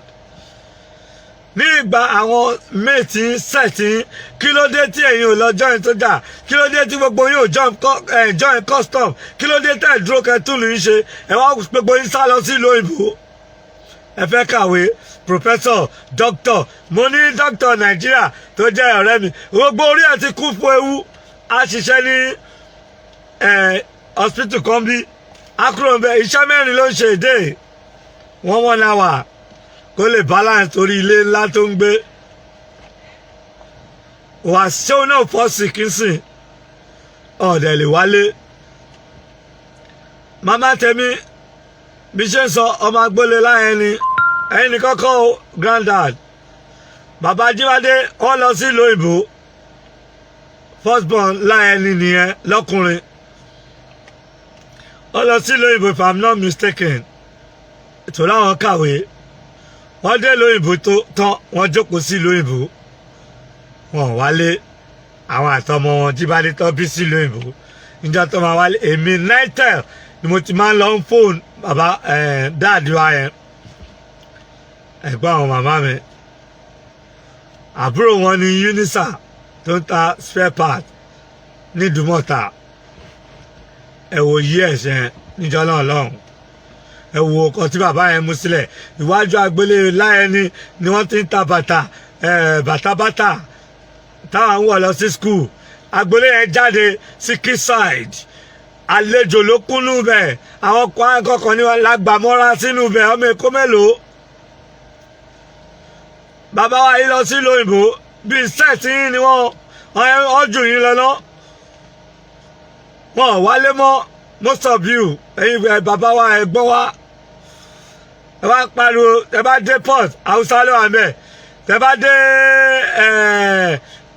ní ìgbà àwọn méètì sẹ́ẹ̀tì kí ló dé tí ẹ̀yin ò lọ join sójà kí ló dé tí gbogbo yín ò join custom kí ló dé tẹ̀ dúró kẹtùlù yín ṣe ẹ wá gbogbo yín sá lọ sí ìlú òyìnbó ẹ fẹ́ kàwé professor doctor mo ní doctor nàìjíríà tó jẹ́ ọ̀rẹ́ mi gbogbo orí ẹ̀ ti kú fún ewu a ṣiṣẹ́ ní hospital kan bí akúrò ń bẹ iṣẹ́ mẹ́rin ló ń ṣe èdè 1 hour kó lè balance torí ilé ńlá tó ń gbé wà ṣéun náà fọ́ sí kìsìn ọ̀dẹ̀ lè wálé màmá tèmi bí ṣe ń sọ ọmọ agbólé láyẹn ni ẹ̀yin ní kọ́kọ́ granddad bàbá jíwádé wọ́n lọ sí ìlú òyìnbó first born láyẹn ni nìyẹn lọ́kùnrin wọ́n lọ sí ìlú òyìnbó if I'm not mistaken ètò láwọn kàwé wọ́n dé lóyìnbó tó tán wọ́n jókòó sí lóyìnbó wọ́n wálé àwọn àtọmọ wọn jíbádé tán bí sí lóyìnbó níjọ́ tó máa wálé èmi nitel ni mo ti máa ń lọ ń fóònù bàbá dáàdì wa yẹn ẹ̀gbọ́n àwọn màmá mi àbúrò wọn ni unisa tó ń ta spare part ní Ìdúmọ̀tà ẹ wò yí ẹ̀ṣẹ̀ níjọ́ náà lọ́hùn ẹ wo ọkọ tí bàbá yẹn mú sílẹ̀ iwájú agbolé láyẹni ni wọ́n ti ń ta bàtà táwọn ń wọ̀ lọ sí skul agbolé yẹn jáde sí Quayside àlejò ló kúnnú bẹ̀ àwọn kọ̀ọ̀kan ní lágbàmọ́ra sínú bẹ̀ ọmọ èkó mélòó bàbá wa yìí lọ sí lóyìnbó bíi sẹ́ẹ̀tì yín ni wọ́n jù yín lọ́nà wọ́n wálé mọ́ most of you ẹ̀yin bàbá wa ẹ̀gbọ́n wa ẹ bá pariwo ẹ bá dé port haúsá ló wà mẹ ẹ bá dé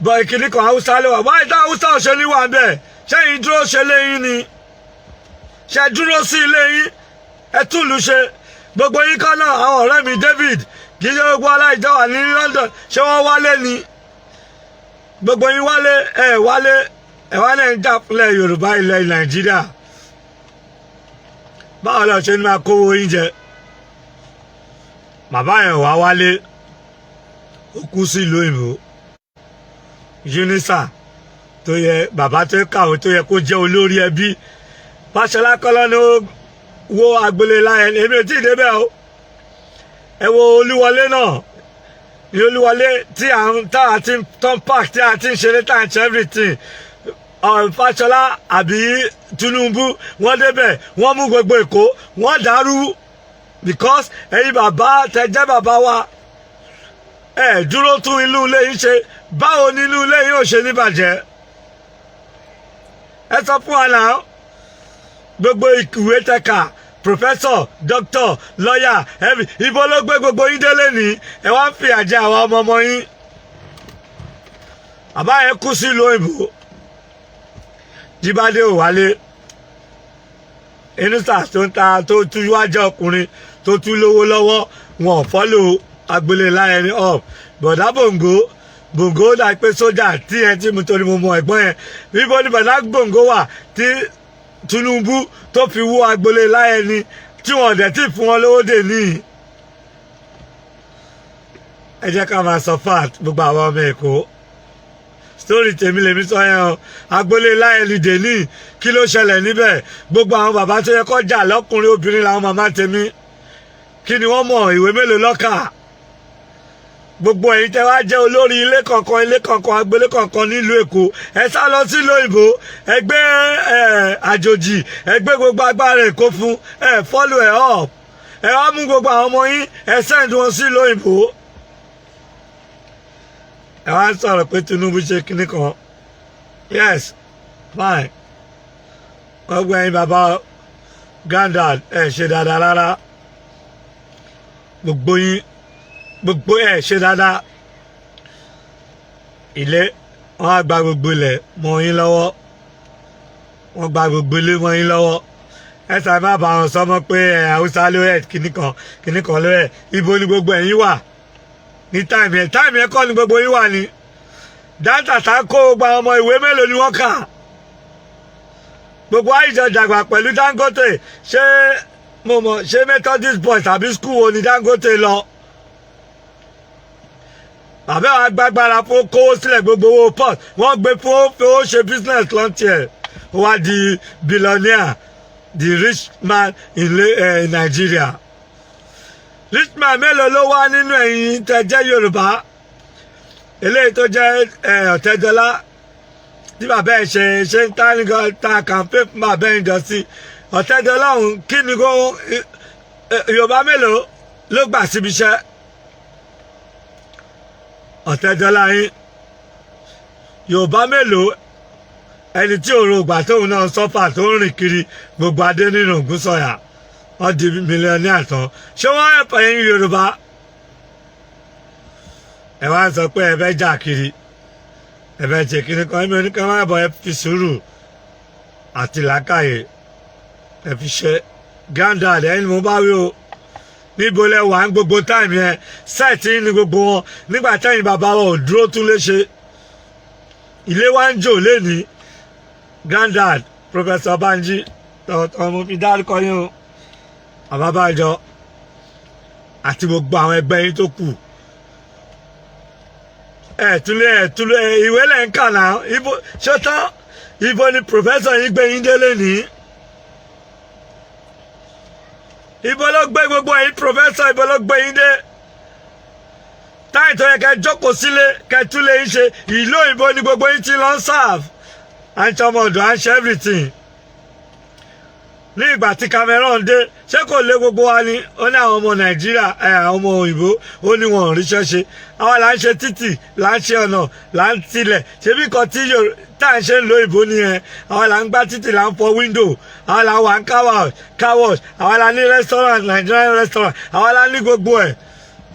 bọ ìkíní kan haúsá ló wà wáyé tá haúsá ò ṣe ní wà mẹ ṣẹ́yìn dúró ṣe léyìn ni ṣe dúró sí ilé yín ẹ túlù ṣe gbogbo yín kan náà àwọn ọ̀rẹ́ mi David kì í ṣe gbogbo aláìjọ wà ní London ṣé wọ́n wálé ni gbogbo yín wálé ẹ wá náà ń jà fúnlẹ̀ Yorùbá ilẹ̀ Nàìjíríà báwo lọ ṣe ní máa kówó oúnjẹ bàbá yẹn wá wálé ó kú sí ìlú òyìnbó unisa tó yẹ bàbá tó kàwé tó yẹ kó jẹ́ olórí ẹbí Fáṣọlá Kọ́lá ni ó wo agbolé láyẹn èmi ò tí ì débẹ̀ o ẹ wo Olúwọlé náà ní Olúwọlé tí táwa ti tán park tí a ti ń ṣeré tá à ń ṣe everything Fáṣọlá àbí Tinubu wọ́n débẹ̀ wọ́n mú gbogbo Èkó wọ́n dàrú because ẹ̀yin bàbá tẹjẹ bàbá wa ẹ dúró tún inú ilé yín ṣe báwo ni inú ilé yín ò ṣe ní bàjẹ́ ẹ sọ fún wa náà gbogbo ìwé tẹka professor doctor lawyer ẹbí ibo ló gbé gbogbo yín délé ní ẹ wá ń fi àjẹ àwọn ọmọ yín bàbá yẹn kú sí ìlú òyìnbó Jíbádé ò wálé inúsà tó ń ta tó tú wájú ọkùnrin tó tú lówó lọ́wọ́ wọn ò fọ́lò agbolé láyẹni up bọ̀dá bòǹgó dà pé sójà tí ẹ tí mo torí mo mọ ẹ̀gbọ́n yẹn bíbó ni bọ̀dá bòǹgó wà tí Tinubu tó fi wó agbolé láyẹni tí wọn dẹ̀ tí fún wọn lówó dè níyì ẹ jẹ́ ká máa sọ fat gbogbo àwọn ọmọ Èkó story tèmi lèmi sọ yẹn o agbolé láyẹni dèní kí ló ṣẹlẹ̀ níbẹ̀ gbogbo àwọn bàbá tó yẹ kó jà lọ́kùnrin obìnrin làwọn màmá tèmi kí ni wọ́n mọ̀ ìwé mélòó lọ́kà gbogbo ẹ̀yin tẹ́ wá jẹ́ olórí ilé kọ̀ọ̀kan agbolé kọ̀ọ̀kan nílùú Èkó ẹ sá lọ sí ìlú òyìnbó ẹgbẹ́ àjòjì ẹgbẹ́ gbogbo agbára Èkó fún ẹ follow ẹ up ẹ wá mú gbogbo àwọn ọmọ yín ẹ send wọn sí ìlú òyìnbó ẹ wá ń sọ̀rọ̀ pé Tinubu ṣe kinní kan yes fine ọgbẹ́ ẹ̀yin bàbá granddad ẹ ṣe dáadáa rárá gbogbo ẹ ṣe dáadáa ilé wọn á gba gbogbo ilẹ̀ mọ́ yín lọ́wọ́ wọn gba gbogbo ilé mọ́ yín lọ́wọ́ ẹ̀sà má bá wọn sọmọ pé haúsá ló ẹ̀ kíní kan ló ẹ̀ ibo ni gbogbo ẹ̀yin wà ní táìmì ẹ̀ kọ́ ni gbogbo yín wà ní dáńtàtà kó gba ọmọ ìwé mélòó ni wọ́n kà gbogbo àìjọ dàgbà pẹ̀lú Dangote ṣé mo mọ̀ ṣé Methodist boys tàbí school wo ni Dangote lọ bàbá wa gbàgbára fún kówó sílẹ̀ gbogbo owó port wọ́n gbé fún owó ṣe business lọ́ntìẹ̀ ó wá di billionaire the rich man in Nigeria rich man mélòó ló wá nínú ẹ̀yin tẹ́ jẹ́ Yorùbá eléyìí tó jẹ́ Ọ̀tẹ́dọ́lá tí bàbá ẹ̀ ṣe ń ta campaign fún bàbá ẹ̀ ń jọ sí Ọ̀tẹ́dọ́lá ọ̀hún kí ni kó Yorùbá mélòó ló gbà síbi iṣẹ́ Ọ̀tẹ́dọ́lá yín Yorùbá mélòó ẹni tí òru ògbà tóun náà sọ́fà tó ń rìn kiri gbogbo adé nínú Ògúnsọ̀yà wọ́n di mílíọ̀nì àtàn ṣé wọ́n ẹ̀pọ̀ ẹ̀yin Yorùbá ẹ wá ń sọ pé ẹ fẹ́ jà kiri ẹ fẹ́ ṣe kiri kan ẹ̀mí oníkan máa bọ̀ ẹ fi sùúrù àti làákàyè ẹ fi ṣe gandad ẹni mo bá wí o níbo lẹ wà ń gbogbo táìmù yẹn sẹ́ẹ̀tì ní gbogbo wọn nígbà tẹ́yìn bàbá wọn ò dúró tún léṣe ilé wa ń jò lénìí gandad Professor Banji ọmọ fi dárúkọ yín o àbábájọ àti gbogbo àwọn ẹgbẹ́ yín tó kù ẹ̀túlẹ̀ ìwé lẹ̀ ń kà náà ibo ṣọ́tán ibo ni Professor yín gbé yín délé ní ibo ló gbé gbogbo ẹ̀yin Professor ibo ló gbé yín dé táyì tó yẹ kẹ́ jókòó sílé kẹ́ túlẹ̀ yín ṣe ìlú òyìnbó ni gbogbo yín ti lọ ń serve à ń ṣọmọdọ̀ à ń ṣe everything ní ìgbà tí Cameroon dé ṣé kò lé gbogbo wa ni ó ní àwọn ọmọ Nàìjíríà àwọn ọmọ òyìnbó ó ní wọn ò ríṣẹ́ ṣe àwa là ń ṣe títì là ń ṣe ọ̀nà là ń tilẹ̀ ṣebí kan tí tá à ń ṣe ń lo ìbò nìyẹn àwa là ń gbá títì là ń fọ window àwa là ń wà ń car wash àwa là ní restaurant Nigerian restaurant àwa là ní gbogbo ẹ̀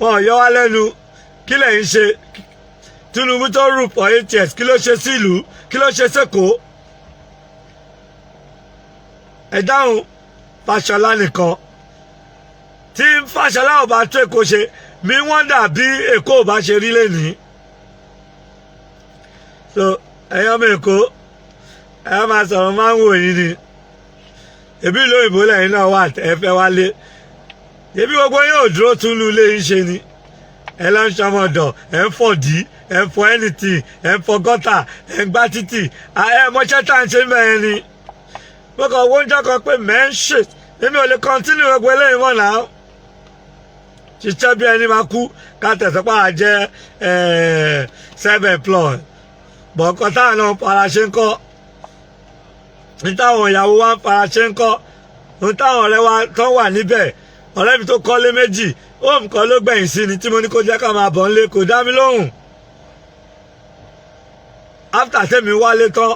wọn ò yọ wá lẹ́nu kí lẹ̀ ń ṣe Tinubu tó rù for 8 years kí ló ṣe sí ìlú kí ló ṣe sẹ́kọ̀ọ́ ẹ dáhùn Fáṣọlá nìkan tí Fáṣọlá ò bá tó Èkó ṣe mi wọ́ndà bí Èkó ò bá ṣe rí lẹ́nìí so ẹ̀yọ́ mi Èkó ẹ máa sọ̀rọ̀ máa ń wò yín ni ẹbí ìlú òyìnbó lẹ́yìn náà wà ẹ fẹ́ wálé ẹbí gbogbo yín ò dúró tún lú ilé yín ṣe ni ẹ lọ ń ṣọmọdọ̀ ẹ ń fọ̀dí ẹ ń fọ anything ẹ ń fọ gọ́tà ẹ ń gbá títì ẹ mọṣẹ́ tá à ń ṣe mẹ́rin ni mo kàn wọ́n jọ́ kan pé man shit èmi ò lè continue gbogbo eléyìí mọ́ náà ṣiṣẹ́ bí ẹni máa kú ká tẹ̀sọ́pá jẹ́ self-employed bọ̀ nǹkan táwọn náà fara ṣe ń kọ́ ní táwọn ìyàwó wa ń fara ṣe ń kọ́ ní táwọn ọ̀rẹ́ wa tán wà níbẹ̀ ọ̀rẹ́ mi tó kọ́lé méjì home kan ló gbẹ̀yìn sí ni tí mo ní kó jẹ́ ká máa bọ̀ nílé kò dá mi lóhùn after tèmi wálé tán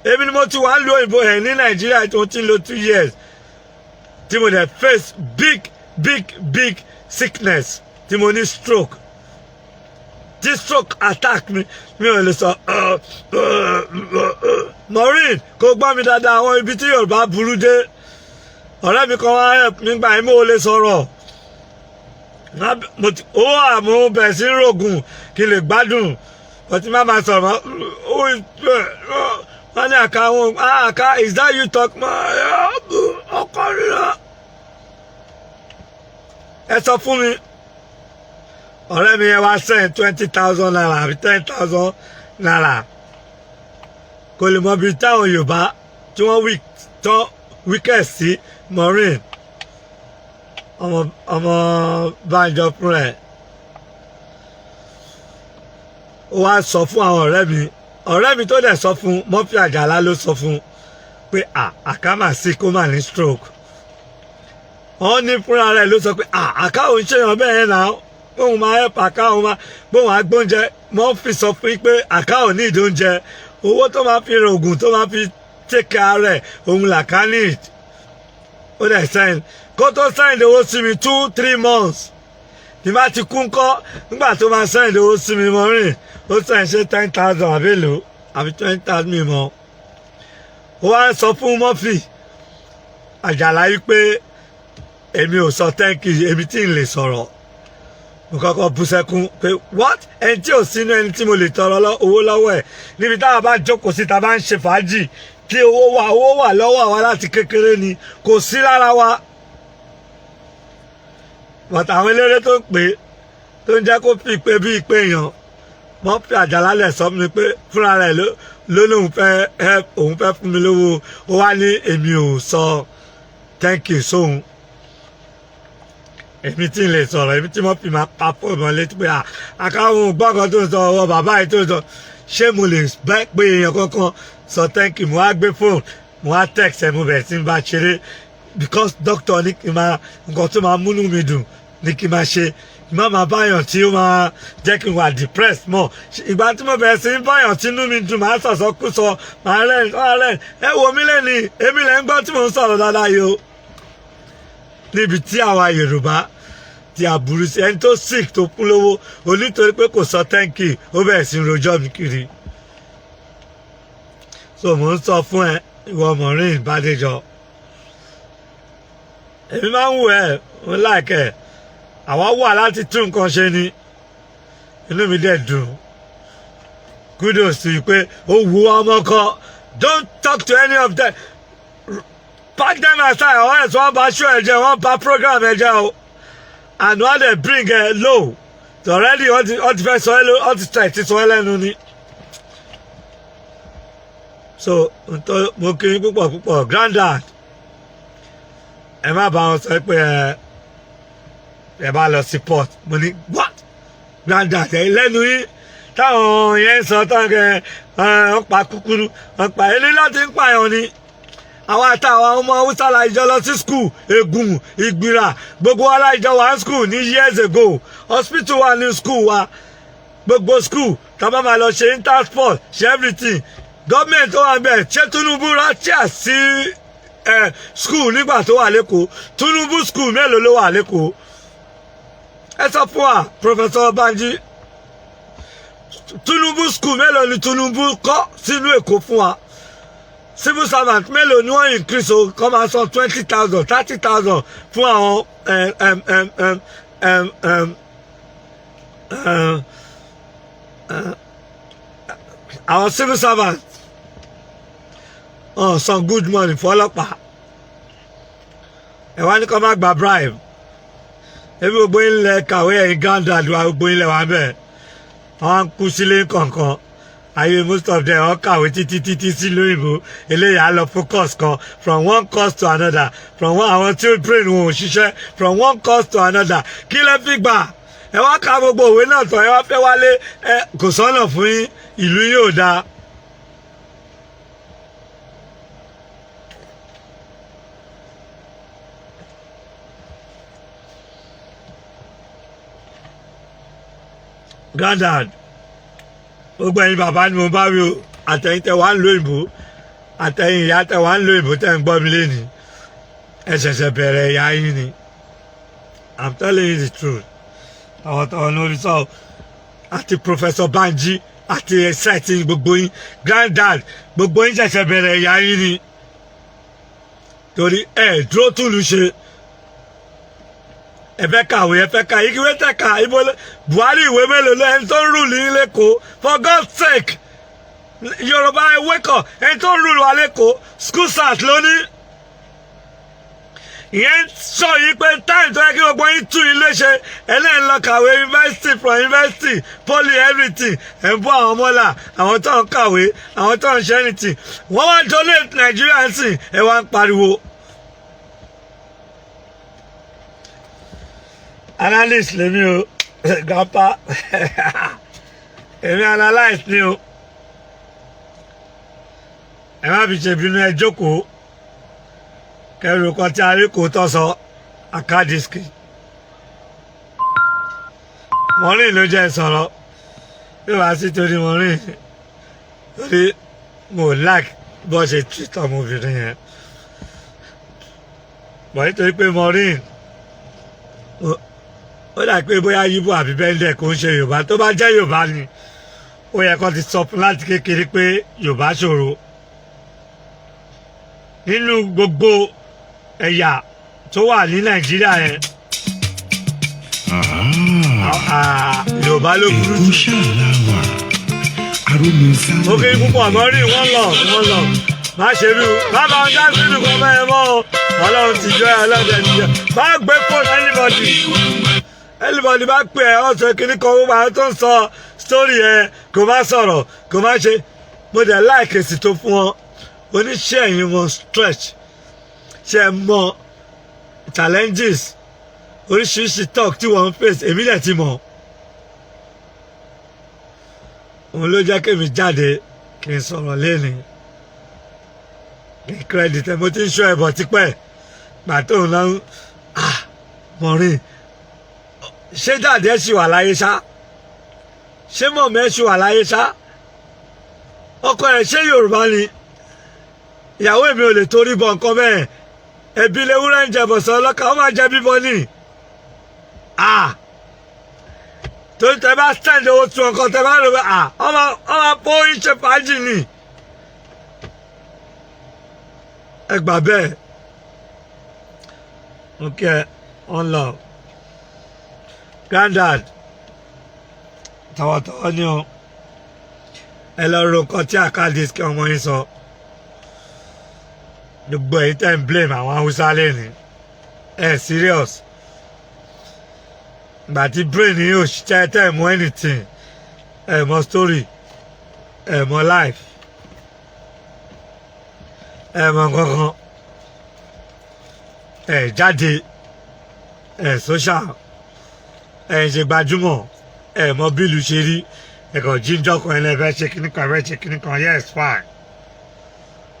èmi ni mo ti wá ń lo òyìnbó ẹ̀ ní Nàìjíríà tí mo ti ń lo 2 years tí mo dẹ̀ face big sickness tí mo ní stroke tí stroke attack mi ò lè sọ Maureen kò gbọ́ mi dáadáa àwọn ibi tí Yorùbá burú dé ọ̀rẹ́ mi kan wá help nígbà yẹn mo ò lè sọ̀rọ̀ ó àmú bẹ̀rẹ̀ sí rògùn kí n lè gbádùn ọtí má máa sọ̀rọ̀ wọ́n ní àká wọn àká is that you talk ọkọ rírà ẹ sọ fún mi ọ̀rẹ́ mi yẹn wá send 20,000 naira àbí 10,000 naira kò lè mọ bí táwọn Yorùbá tí wọ́n wíkẹ̀ sí Maureen ọmọ Banjo fún ẹ̀ ó wá sọ fún àwọn ọ̀rẹ́ mi tó dẹ̀ sọ fún Murphy Àjàlá ló sọ fún pé àkámà sí kó mà ní stroke wọ́n ní fúnra rẹ̀ ló sọ pé àká òun ṣèyàn bẹ́ẹ̀ yẹn náà bóun máa help àká òun máa bóun agbóúnjẹ Murphy sọ fún pé àká ò ní ìdóúnjẹ owó tó máa fi rògùn tó máa fi take care rẹ̀ òun làká need ó dẹ̀ send kó tó send owó sí mi 2-3 months tí bá ti kú ńkọ́ nígbà tó máa send owó sí mi Maureen ó send ṣe 10,000 àbélò àbí 20,000 mi mọ́ ó wá sọ fún Murphy Àjàlá yìí pé èmi ò sọ thank you èmi tí ń lè sọ̀rọ̀ mo kọ́kọ́ bú sẹ́kún pé what ẹni tí ò sínú ẹni tí mo lè tọrọ owó lọ́wọ́ ẹ̀ níbi táwa bá jókòó sí ta bá ń ṣe fàájì tí owó wà lọ́wọ́ àwa láti kékeré ni kò sí lára wa but àwọn eléré tó ń pè tó ń jẹ́ kó fi pé bí ìpè èèyàn wọ́n fi Àjàlá lẹ̀ sọ mi pé fúnra rẹ̀ ló lóun fẹ́ òun fẹ́ fún mi lówó ó wá ní èmi ò sọ thank you sóhun èmi tí ń lè sọ̀rọ̀ èmi tí wọ́n fi máa pa fóònù létí pé àkáwọn gbọ́ngàn tó ń sọ ọwọ́ bàbá yìí tó ń sọ ṣé mo lè bẹ́ pé èèyàn kankan sọ thank you mo wá gbé fóònù mo wá text ẹ̀ mo bẹ̀rẹ̀ sí bá ṣeré because doctor ní kí n máa nǹkan tó máa múnú mi dùn ní kí n máa ṣe ìmọ̀ máa báyàn tí ó máa jẹ́ kí n wà depressed mọ́ ìgbà tí mo bẹ̀rẹ̀ sí báyàn tí inú mi dùn máa sọ̀sọ́ kú sọ máa rẹ̀ ẹ wo mí lẹ́ni èmi lẹ́ ń gbọ́ tí mò ń sọ̀rọ̀ dáadáa yìí o níbi tí àwa Yorùbá ti àbúrú sí ẹni tó sick tó kún lówó onítorí pé kò sọ thank you ó bẹ̀rẹ̀ sí rojọ́ mi kiri so mò ń sọ fún ẹ ìwọ Maureen Bádéjọ èmi máa ń wù ẹ mo láìkẹ àwa wà láti tún nǹkan ṣe ni inú mi dẹ̀ dùn kudos to you pé ó wu ọmọ kan don't talk to any of them pack them aside àwọn ẹ̀sùn wọn bá ṣó ẹ̀jẹ̀ wọn bá program ẹ̀jẹ̀ o and wọ́n dey bring low already wọ́n ti fẹ́ sọ ẹ́ ló wọ́n ti tẹ̀ ti sọ ẹ́ lẹ́nu ni so mo kí yín púpọ̀ granddad ẹ má bá wọn sọ pé ẹ bá lọ sí port mo ní what granddad ẹ lẹ́nu yín táwọn yẹn sọ tán kẹ wọ́n pa kúkúrú wọ́n pa ilé láti ń pààyàn ni àwọn àtàwọn ọmọ Haúsá láìjọ lọ sí school Ègùn Ìgbìrà gbogbo wa láìjọ wà ní school ní years ago hospital wà ní school wa gbogbo school tàbá máa lọ ṣe intersport ṣe everything government tó wà bẹ́ẹ̀ ṣé Tinubu rátíà sí school nígbà tó wà lẹ́kọ̀ọ́ Tinubu school mélòó ló wà lẹ́kọ̀ọ́ ẹ sọ fún wa Professor Banji Tinubu school mélòó ni Tinubu kọ́ sínú Èkó fún wa civil servant mélòó ni wọ́n increase o kọ́ máa san 20,000 30,000 fún àwọn civil servant san good money fún ọlọ́pàá ẹ wá ní kọ́ máa gba bribe ebi gbogbo ilẹ̀ kàwé ẹ̀yìn granddad wa gbogbo ilẹ̀ wa bẹ́ẹ̀ wọ́n kú sílé kọ̀ọ̀kan ayé most of them wọ́n kàwé títí sí lóyìnbó eléyà á lọ focus kan from one course to another from one àwọn tí ó brain wọn ò ṣiṣẹ́ from one course to another kí lẹ fi gbà ẹ wá ka gbogbo òwe náà tán ẹ wá fẹ́ wálé ẹ kò sọ́nà fún yín ìlú yóò dáa. Granddad gbogbo ẹ̀yin bàbá ni mo bá wí o àtẹ̀yin tẹ́ wà ń lo ìbò àtẹ̀yin ìyá tẹ́ wà ń lo ìbò tẹ́ ń gbọ́ mi léni ẹ ṣẹ̀ṣẹ̀ bẹ̀rẹ̀ ẹ̀yà yín ni I'm telling you the truth tọwọ́tọwọ́ lórí sọ àti Professor Banji àti ẹ̀sẹ̀tì gbogbo yín Granddad gbogbo yín ṣẹ̀ṣẹ̀ bẹ̀rẹ̀ ẹ̀yà yín ni torí ẹ̀ dúró túlù ṣe ẹ fẹ́ kàwé ẹ fẹ́ ka ìwé tẹ̀ka ibo Buhari ìwé mélòó lọ ẹni tó ń rúùlù yín lẹ́kọ̀ọ́ for God's sake Yorùbá ẹ wake up ẹni tó ń rúùlù wa lẹ́kọ̀ọ́ school start lónìí ìyẹn sọ yìí pé time tó yẹ kí gbogbo yín tún ilé ṣe ẹlẹ́yìn lọ kàwé university from university poly everything ẹ̀ ń bọ́ àwọn ọmọlà àwọn tó ń kàwé àwọn tó ń ṣe anything wọ́n wá donate Nigeria sí ẹ wá ń pariwo. Analyst lèmi o grandpa èmi analyse ni o ẹ má fi ṣèbínú ẹ jókòó kẹrù kan tí a rí kò tọ́ sọ akadiski Maureen ló jẹ́ sọ̀rọ̀ bí wàá sí torí Maureen torí mo like bó ṣe treat ọmọbìnrin yẹn bọ̀ nítorí pé Maureen ó dà pé bóyá yíbò àbí bẹ́ńdẹ̀ kò ń ṣe Yorùbá tó bá jẹ́ Yorùbá ni ó yẹ kó ti sọ fún láti kékeré pé Yorùbá ṣòro nínú gbogbo ẹ̀yà tó wà ní Nàìjíríà yẹn Yorùbá ló burú Èkó ṣàlàwà arómísá. ó kéré púpọ̀ àmọ́ rí wọ́n lọ má ṣe bí má bá wọn dá sínú kan bẹ́ẹ̀ mọ́ o Ọlọ́run ti jọ ẹ Ọlọ́run ti jọ má gbé fóònù anybody bá pè ẹ́ ọ̀sẹ̀ kìíní kan gbogbo àwọn tó ń sọ story ẹ kò má sọ̀rọ̀ kò má ṣe mo dẹ̀ láìkè sí tó fún wọn oníṣẹ́ ẹ̀yìn wọn stretch ṣe mọ challenges oríṣiríṣi talk tí wọ́n ń face èmi dẹ̀ ti mọ̀ òun ló jẹ́ kémi jáde kí n sọ̀rọ̀ lẹ́nìí kí n credit ẹ̀ mo ti ń ṣọ́ ẹ̀bọ̀ tipẹ́ gbà tó ń lọ Maureen ṣé dáadé ẹ̀ ṣì wà láyé ṣá ṣé mọ̀mọ́ ẹ̀ ṣì wà láyé ṣá ọkọ ẹ̀ ṣé Yorùbá ni ìyàwó mi ò lè torí bọ nǹkan bẹ́ẹ̀ ẹbí lewúrẹ́ ń jẹ̀bọ̀ sọ ọlọ́kà ó máa jẹ bíbọ ní torí tẹ bá stand owó tún ọkọ tẹ bá lò bẹ ọmọ pọ ìṣe fàájì ni ẹ gbà bẹ́ẹ̀ okay on love granddad tọwọ́tọwọ́ ni o ẹ lọ ro nǹkan tí àkàdé kí ọmọ yín sọ gbogbo èyí tẹ́ ń blame àwọn Haúsá lẹ́ni serious ìgbà tí brain yìí ò ṣiṣẹ́ tẹ́ ẹ̀ mọ anything ẹ̀ mọ story ẹ̀ mọ life ẹ̀ mọ kankan ẹ̀ jáde ẹ̀ social ẹ̀ ṣe gbajúmọ̀ ẹ̀ mọ bílù ṣe rí ẹ̀kọ́ jíjọ́ kan ẹ̀ fẹ́ ṣe kíní kan ẹ̀ fẹ́ ṣe kíní kan yes fine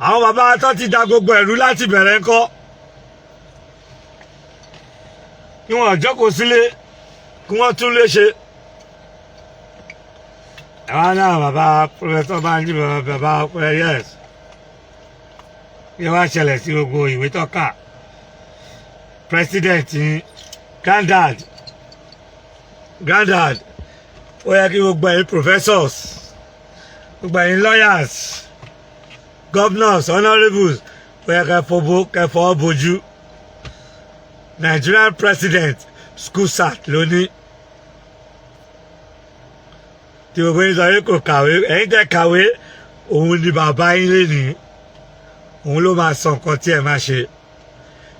àwọn bàbá tó ti da gbogbo ẹ̀rú láti bẹ̀rẹ̀ ńkọ́ kí wọ́n jókòó sílé kí wọ́n tún lè ṣe àwọn náà bàbá pọfẹsọ bá ń jí bàbá yes kí wọ́n ṣẹlẹ̀ sí gbogbo ìwé tọ́ka president granddad ó yẹ kí gbogbo ẹ̀yin professors gbogbo ẹ̀yin lawyers governors honourables ó yẹ kẹfọ́ bójú Nigerian president school sat lónìí tí gbogbo yín sọ pé kò kàwé ẹ̀yin tẹ́ kàwé òun ni bàbá yín lénìí òun ló máa sọ nǹkan tí ẹ máa ṣe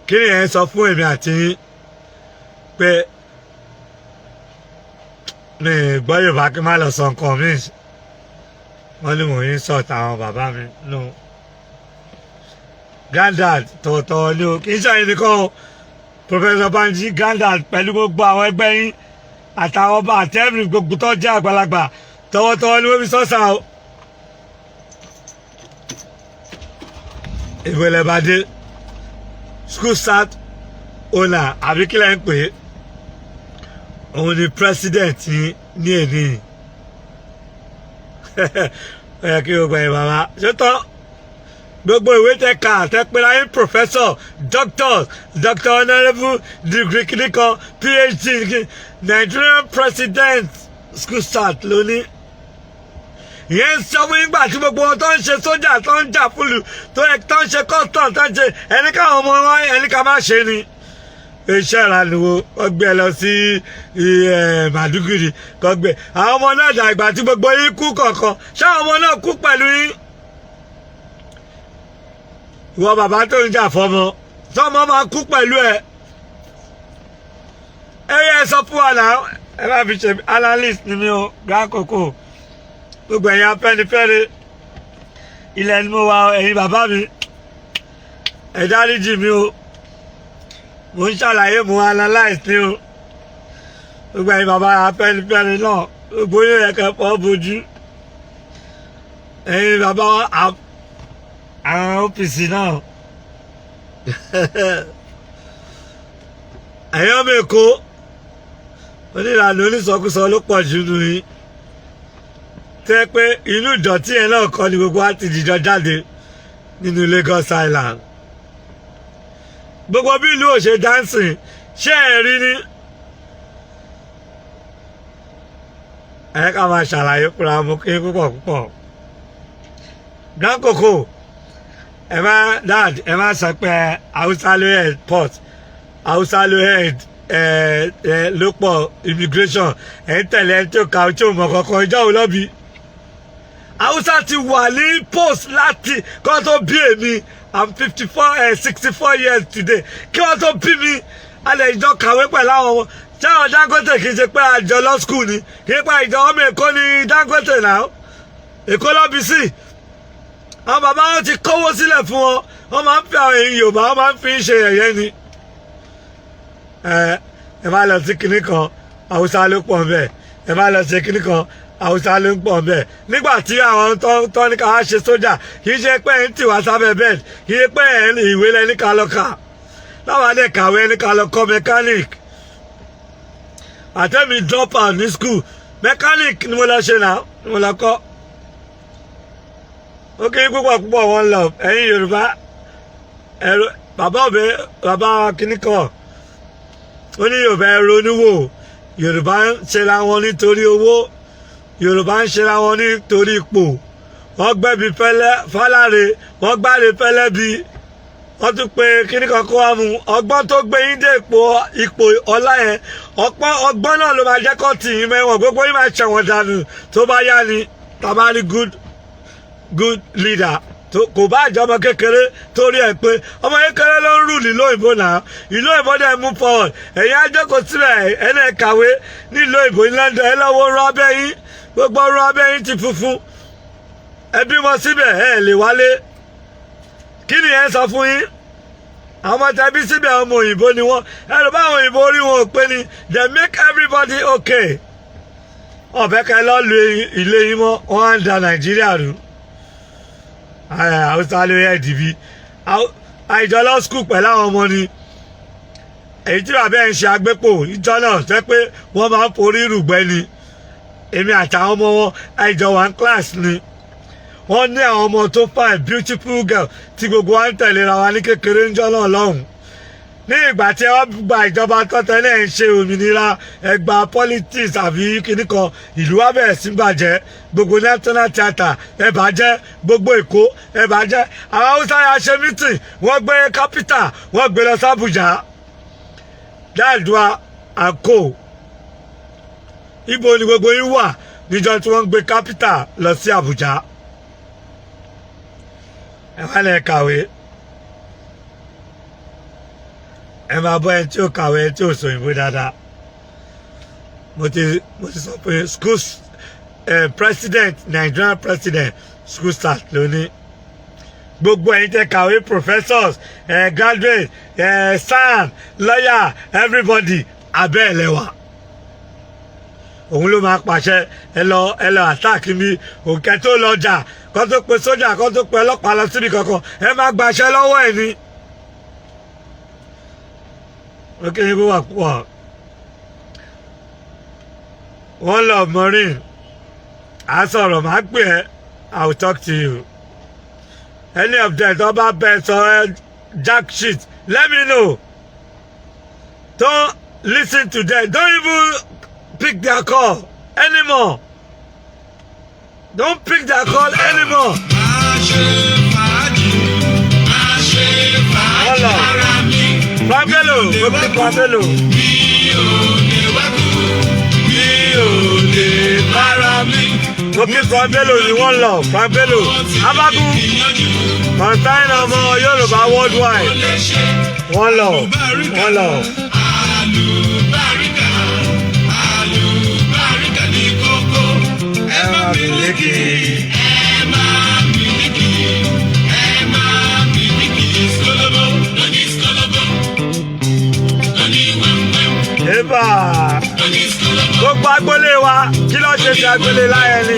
kí ni ẹ ń sọ fún èmi àti yín pé mi gbọ́ Yorùbá kí n má lọ sọ nǹkan mi wọ́n ní mò ń sọ tàwọn bàbá mi no granddad tọ̀tọ̀ ni o kì í ṣàyìn nìkan o Professor Banji granddad pẹ̀lú gbogbo àwọn ẹgbẹ́ yín àtàwọn ọba àtẹ́rì gbogbo tó jẹ́ àgbàlagbà tọwọ́tọwọ́ ni wọ́n fi sọ́sà o. ìwẹ̀lẹ̀ bá dé school start owner àbí kílẹ̀ ń pè é òun ni president ní èní ó yẹ kí gbogbo ẹ̀ bàbá ṣé tán gbogbo ìwé tẹ kà tẹ pera yín professor doctor honourable degree kìnìkan phd Nigerian president school start lónìí ìyẹn ń sọ fún yín gbà tí gbogbo wọn tó ń ṣe sójà tó ń jà fúlù tó ń ṣe custom tó ń ṣe ẹni káwọn ọmọ wọn ẹni ká má ṣe ni iṣẹ́ ìrànlọ́wọ́ kọ́ gbé lọ sí Màdúgùrì kọ́ gbé àwọn ọmọ náà dàgbà tí gbogbo yín kú kọ̀ọ̀kan ṣáwọn ọmọ náà kú pẹ̀lú yín ìwọ bàbá tó ń jà fọmọ sọmọ máa kú pẹ̀lú ẹ yẹ sọ fún wa náà ẹ bá fi ṣe analyst ni mi o Grand Coco gbogbo ẹ̀yin Afẹ́nifẹ́re ilẹ̀ ni mo wà ẹ̀yin bàbá mi ẹ dáríjì mi o mo ń ṣàlàyé mo analyse ni o gbogbo ẹ̀yin bàbá Afẹ́nifẹ́re náà gbogbo yóò yẹ kẹ́ fọ́ bójú ẹ̀yin bàbá àwọn OPC náà ẹ̀yin ọmọ Èkó onílànà onísọkúsọ ló pọ̀ jù nù yín tẹ́ pé inú ìdọ̀tí yẹn náà kọ́ ni gbogbo wa ti dìjọ jáde nínú Lagos Island gbogbo bí ìlú ò ṣe dancing ṣé ẹ rí ní ẹ ká máa ṣàlàyé fúnra mo kí púpọ̀ Grand Coco dad ẹ má sọ pé Hausa ló head port Hausa ló head ló pọ̀ immigration ẹ̀ ń tẹ̀lé ẹ̀ tí ò ka ojú òmò kankan ìjọ òun lọ́bi Hausa ti wà ní post láti kí wọ́n tó bí èmi I'm 64 years today kí wọ́n tó bí mi alẹ́ ìjọ kàwé pẹ̀lú àwọn ọmọ ṣáwọn Dangote kì í ṣe pé àjọ law school ni kì í pa ìjọ ọmọ Èkó ní Dangote náà Èkó lọ́bi sí àwọn bàbá wọn ti kówó sílẹ̀ fún wọn wọ́n máa ń fi àwọn èèyàn Yorùbá wọ́n máa ń fi ń ṣe ẹ̀yẹ ni ẹ máa lọ sí kinní kan Hausa ló pọ̀ bẹ́ẹ̀ ẹ máa lọ sí kinní kan Hausa ló ń pọ̀ bẹ́ẹ̀ nígbà tí àwọn tó ní ká wá ṣe sójà kì í ṣe pé ẹ̀ ń tì wá sábẹ́ bẹ́ẹ̀ kì í ṣe pé ẹ̀ ń ìwé lẹ́ni ká lọ kà láwọn adé kàwé ẹni ká lọ kọ́ mechanic àtẹ́mi drop out ní school mechanic ni mo lọ ṣe náà ni mo lọ kọ́ ó kí púpọ̀ one love ẹ̀yin Yorùbá ẹ̀rọ bàbá kìíní kan ó ní Yorùbá ẹ̀rọ oníwò Yorùbá ń ṣera wọn nítorí owó Yorùbá ń ṣera wọn nítorí ipò wọ́n gbẹ́bi fáláre wọ́n gbáre fẹ́lẹ́ bí wọ́n tún pe kíní kan kó wá mu ọgbọ́n tó gbé yín dé ipò ọlá yẹn ọgbọ́n náà ló máa jẹ́ kó tì yín mẹ́wọ̀n gbogbo yín máa ṣẹ̀wọ̀n dànù tó bá yá ni tàbá rí good leader kò bá ìjọba kékeré torí ẹ pé ọmọ kékeré ló ń rù nílò òyìnbó náà ìlú òyìnbó dẹ̀ mú forward ẹ̀yin ajókòó síbẹ̀ ẹ̀yin ẹ̀ kàwé nílò òyìnbó ní London ẹ̀ lọ́wọ́ rún abẹ́ yín gbogbo rún abẹ́ yín ti funfun ẹ bímọ síbẹ̀ ẹ̀ lè wálé kí ni ẹ sọ fún yín àwọn ọmọ tẹbí síbẹ̀ ọmọ òyìnbó ni wọ́n ẹ̀rọ báwọn òyìnbó orí wọn ò pé ni they make everybody okay ọ̀bẹ kẹ lọ́ọ́ lu ilé yín mọ́ wọ́n á ń da Nàìjíríà rú Hausa ló yẹ dìbí àìjọ lọ skul pẹ̀lú àwọn ọmọ ni èyí tí bàbá ẹ̀ ń ṣe agbépo ìjọ náà jẹ́ pé wọ́n máa ń forí rùgbẹ́ ni èmi àtàwọn ọmọ wọn àìjọ one class ni wọ́n ní àwọn ọmọ tó fine beautiful girl tí gbogbo wa ń tẹ̀léra wa ní kékeré ńjọ́ náà lọ́hùn ní ìgbà tí wọ́n gba ìjọba tọ́tẹ́lẹ̀ ń ṣe òmìnira ẹgbà politics àbí kíní kan ìlú wa bẹ̀rẹ̀ sí bàjẹ́ gbogbo national theatre ẹ bàjẹ́ gbogbo Èkó ẹ bàjẹ́ àwọn Haúsá yà ṣe meeting wọ́n gbé capital wọ́n gbé lọ sí Abuja dáàdúrà àkó ibo ni gbogbo yín wà níjọ́ tí wọ́n gbé capital lọ sí Abuja ẹ wá lẹ kàwé ẹ máa bọ́ ẹni tí ó kàwé ẹni tí ó sọ òyìnbó dáadáa mo ti sọ pé school president Nigerian president school start lónìí gbogbo ẹ̀yin tẹ́ kàwé professors graduate SAN lawyer everybody abẹ́ ẹ̀ lẹ́wà òun ló máa pàṣẹ ẹ lọ attack mi òkè tó lọ jà kó tó pe sójà kó tó pe ọlọ́pàá lọ síbi kankan ẹ máa gbàṣẹ lọ́wọ́ ẹ̀ ni. ok bó wà púpọ̀ one love Maureen a sọ̀rọ̀ máa pè ẹ́ I will talk to you any of them tó bá bẹ sọ ẹ jack shit let me know don't listen to them don't even pick their call anymore don't pick their call anymore. Pambelo, go pick Pambelo. Go pick Pambelo in one love. Pambelo. Abagu. Consign ọmọ Yorùbá worldwide. One love. One love. Eba gbogbo agboolé wa kí ló ṣe ṣe agboolé láyé ni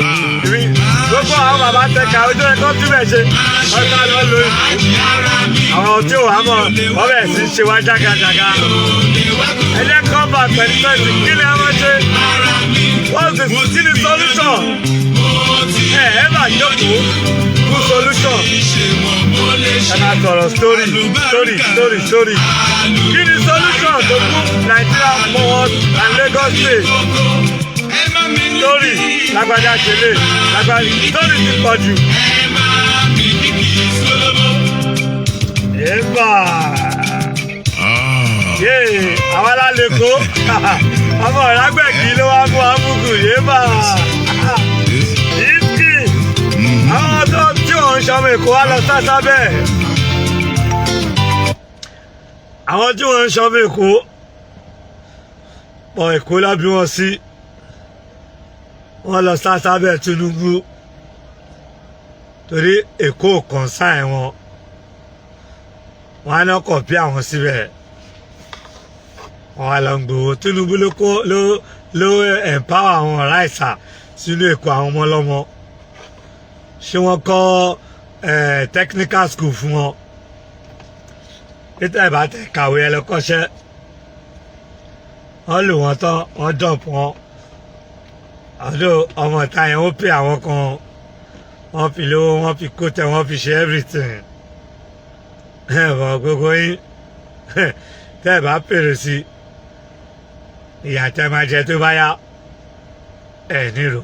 gbogbo àwọn bàbá tẹka ojú ẹ̀kọ́ túbẹ̀ ṣe ọ̀tá lọ lórí àwọn tí ò wá mọ̀ wọ́n bẹ̀rẹ̀ sí ṣe wá jágajàga ẹ̀jẹ̀ kọ́mbà pẹ̀lú pẹ̀lú kí ni àwọn ṣe what's the kí ni solution ẹ̀ bá jókòó good solution ẹ máa sọ̀rọ̀ story kí ni solution tó kú Nigeria forward and Lagos state story lágbájá ṣẹlẹ̀ lágbájá story ti pọ̀ jù yéèbà yéè àwọn alálẹ́kọ́ ọmọ ìrágbẹ̀gì ló wá fún amúgù yéèbà ìsìkì àwọn tó tí wọ́n ń ṣọmọ èkó wá lọ sásá bẹ́ẹ̀ àwọn tí wọ́n ń ṣọmọ èkó pọ̀ èkó lábí wọn sí wọ́n lọ sásá bẹ́ẹ̀ Tinubu torí èkó kan sáì wọn á náà kọ̀ bí àwọn síbẹ̀ wọn á lọ ń gbowó Tinubu ló empower àwọn ọ̀rá ìsà sínú èkó àwọn ọmọ ọlọ́mọ ṣé wọ́n kọ́ technical school fún wọn pété ìbá tẹ kàwé ẹ lọ kọ́ṣẹ́ wọ́n lò wọ́n tán wọ́n dump wọn ọdún ọmọ ìta yẹn ó pè àwọn kan wọ́n fi lówó wọ́n fi kó tẹ wọ́n fi ṣe everything ẹ̀bọ̀ gbogbo yín tẹ́ ẹ̀ bá pèrè sí ìyà tẹ́ máa jẹ tó bá yá ẹ̀ nílò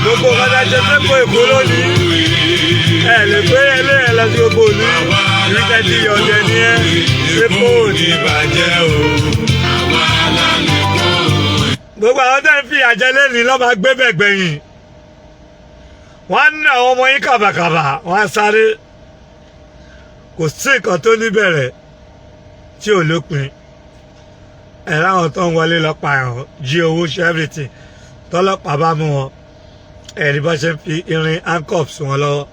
gbogbo ọ̀gá jẹ pẹ́pọ̀ èkó lónìí ẹ̀ lè pé ilé ẹ̀ lọ sí gbogbo òní ìrìkẹ́ tí ọ̀jẹ̀ ní ẹ́ pẹ́pọ̀ òní bàjẹ́ o. gbogbo àwọn tẹ́ ń fi àjẹ lẹ́nìí lọ́ba gbé bẹ̀gbẹ̀yìn wọ́n á ní àwọn ọmọ yín kàbàkàbà wọ́n á sáré kò sí nǹkan tó níbẹ̀rẹ̀ tí ò lópin ẹ̀ láwọn tó ń wọlé lọ́pàá ẹ̀hàn jí owó ṣe everything tọ́lọ́pàá bá mú wọn ẹ̀rí bá ṣe ń fi irin handcuffs wọn lọ́wọ́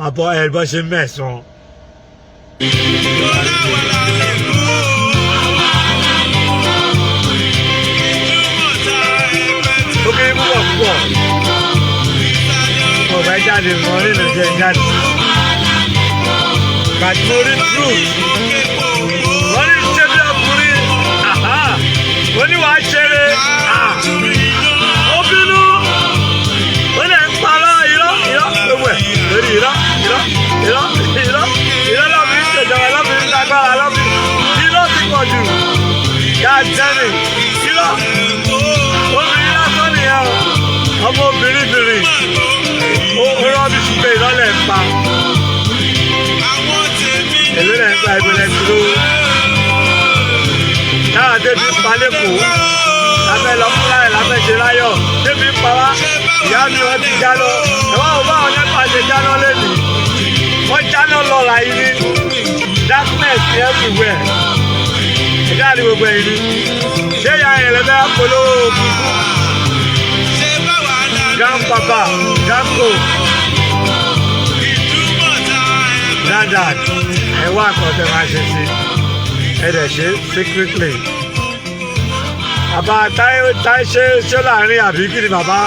àbọ̀ ẹ̀rí bá ṣe ń mẹ̀sì wọn. ó kéré púpọ̀ púpọ̀ ọ̀bẹ jáde mọ́ nínú jẹ́ jáde kàtúmọ̀rí truth wọ́n ní ṣe bí ọkùnrin wọ́n ní wàá ṣeré ó bínú ó lè ń parọ́ irọ́ gbogbo ẹ̀ lórí irọ́ lọ́bí ń ṣèjọba lọ́bí ń lágbára lọ́bí irọ́ ti pọ̀ jù gáàjẹ́nì irọ́ obìnrin lásán nìyẹn o ọmọ obìnrin ó rọ́bì ṣùgbọ́n ìrọ́lẹ̀ ń pa èlé rẹ̀ ń pa ìpínlẹ̀ dúró táwọn débi pa lẹ́kọ̀ọ́ lábẹ́ lọ fún láyọ̀ lábẹ́ ṣe láyọ̀ débi pa wá ìyá mi wọ́n ti jáná ẹ̀wọ́n ò bá wọn nípa ṣe jáná lẹ́nu wọ́n jáná lọ́la yìí ní darkness everywhere ẹ̀dá ni gbogbo ẹ̀yìn ní ṣé ìyá yẹn lẹ́bẹ̀ polówó òkú grandpapa grandco granddad ẹ̀wọ́ àkọ́tẹ́ máa ṣe sí ẹ̀dẹ̀ ṣe secretly bàbá táyé ṣe láàrin àbí kí ni bàbá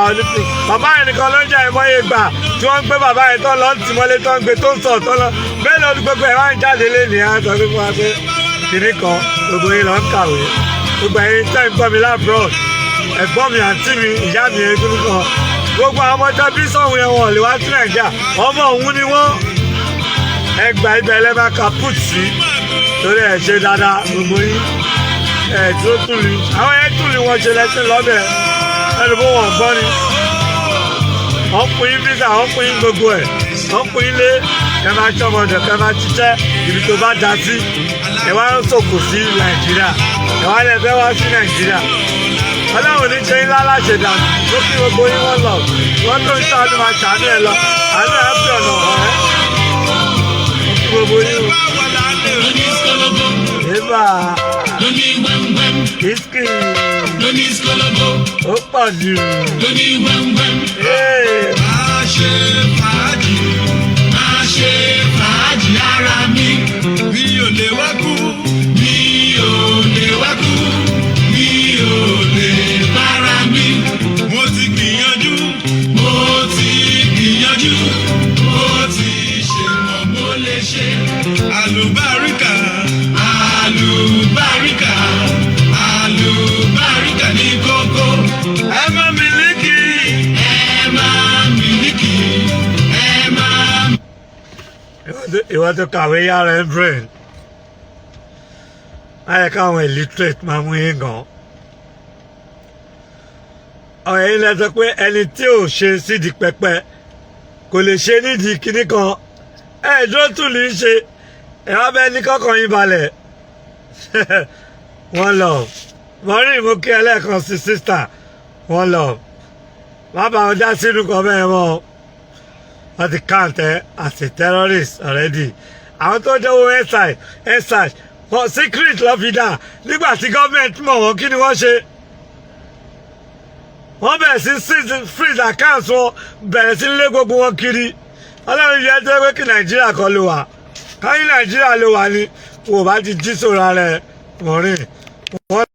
onípò bàbá yẹn nìkan ló ń jẹ́ ìmọ̀ye gbà tí wọ́n ń gbé bàbá yẹn tó lọ ń tìmọ́lé tó ń gbé tó ń sọ̀ tó lọ bẹ́ẹ̀ lọ́dún gbogbo ẹ̀ wá ń jáde lẹ́nìí á sọ fún wa pé kìnnì kan gbogbo yín lọ ń kàwé gbogbo ẹ̀yin tẹ́ ń gbọ́ mi lábúrọ̀d ẹ̀gbọ́n mi àǹtí mi ìyá mi egun kan gbogbo àwọn ọmọ tẹ́ bí sọ̀hún yẹn wọ̀n lè wá sí Nàìjíríà ọmọ òun ni wọ́n ẹgbà ibẹ̀ lẹ́bàá kaput sí torí ẹ̀ ṣe dáadáa gbogbo yín ẹ̀ tó tún ni àwọn yẹn tún ni wọ́n ṣe lẹ́sìn lọ́bẹ̀ ẹni bó wọ́n gbọ́ ni wọ́n pín in visa wọ́n pín in gbogbo ẹ̀ wọ́n pín in lé kẹ́ máa ṣọmọdé kẹ́ máa ṣiṣẹ́ ibi tó bá da sí ẹ̀ wá ń sòkò sí Nàìjíríà ẹ̀ wá lẹ̀ fẹ́ wá sí Nàìjíríà ọlọ́run ní ṣe ńlá láṣẹ dànù ló kí gbogbo yín wọ́n lọ wọ́n tó ń ṣàánú máa ṣàánú ẹ̀ lọ àánú ẹ̀ fi ọ̀nà ọ̀rẹ́ kí gbogbo yín o. Eba Kiski ó pọ̀ jù. Máa ṣe fàájì ara mi, mi ò lè wá kú, mi ò lè wá kú, mi ò lè para mi. Mo ti gbìyànjú, mo ti ṣe mọ̀ mo lè ṣe. Àlùbáríkà, àlùbáríkà, àlùbáríkà ní kókó. Ẹ má mílíkì, ẹ má mílíkì, ẹ má. Ìwọ́n tó kàwé yára ẹ̀ brain ayẹ káwọn illiterate máa mú yín gan ọ̀yìn lẹ sọ pé ẹni tí ò ṣe sídìí pẹpẹ kò lè ṣe nídìí kinní kan dúró tún lè ṣe wá bẹ́ẹ̀ ní kọ́kàn yín balẹ̀ wọ́n lọ mọ́rí mo kí ẹlẹ́ẹ̀kan sí sísítà wọ́n lọ má bá wọn já sínú kan bẹ́ẹ̀ mọ́ wọ́n ti count ẹ as a terrorist already àwọn tó dánwó ẹ̀sàì wọ́n secret lọ́ fi dà nígbà tí gọ́ọ̀mẹ̀ntì mọ̀ wọ́n kí ni wọ́n ṣe wọ́n bẹ̀rẹ̀ sí freeze accounts wọn bẹ̀rẹ̀ sí lé gbogbo wọn kiri ọlọ́run yẹ jẹ́ pé kí nàìjíríà kọ́ ló wà káyí nàìjíríà ló wà ní wò bá ti jí sóra rẹ̀ mọ̀rin wọ́n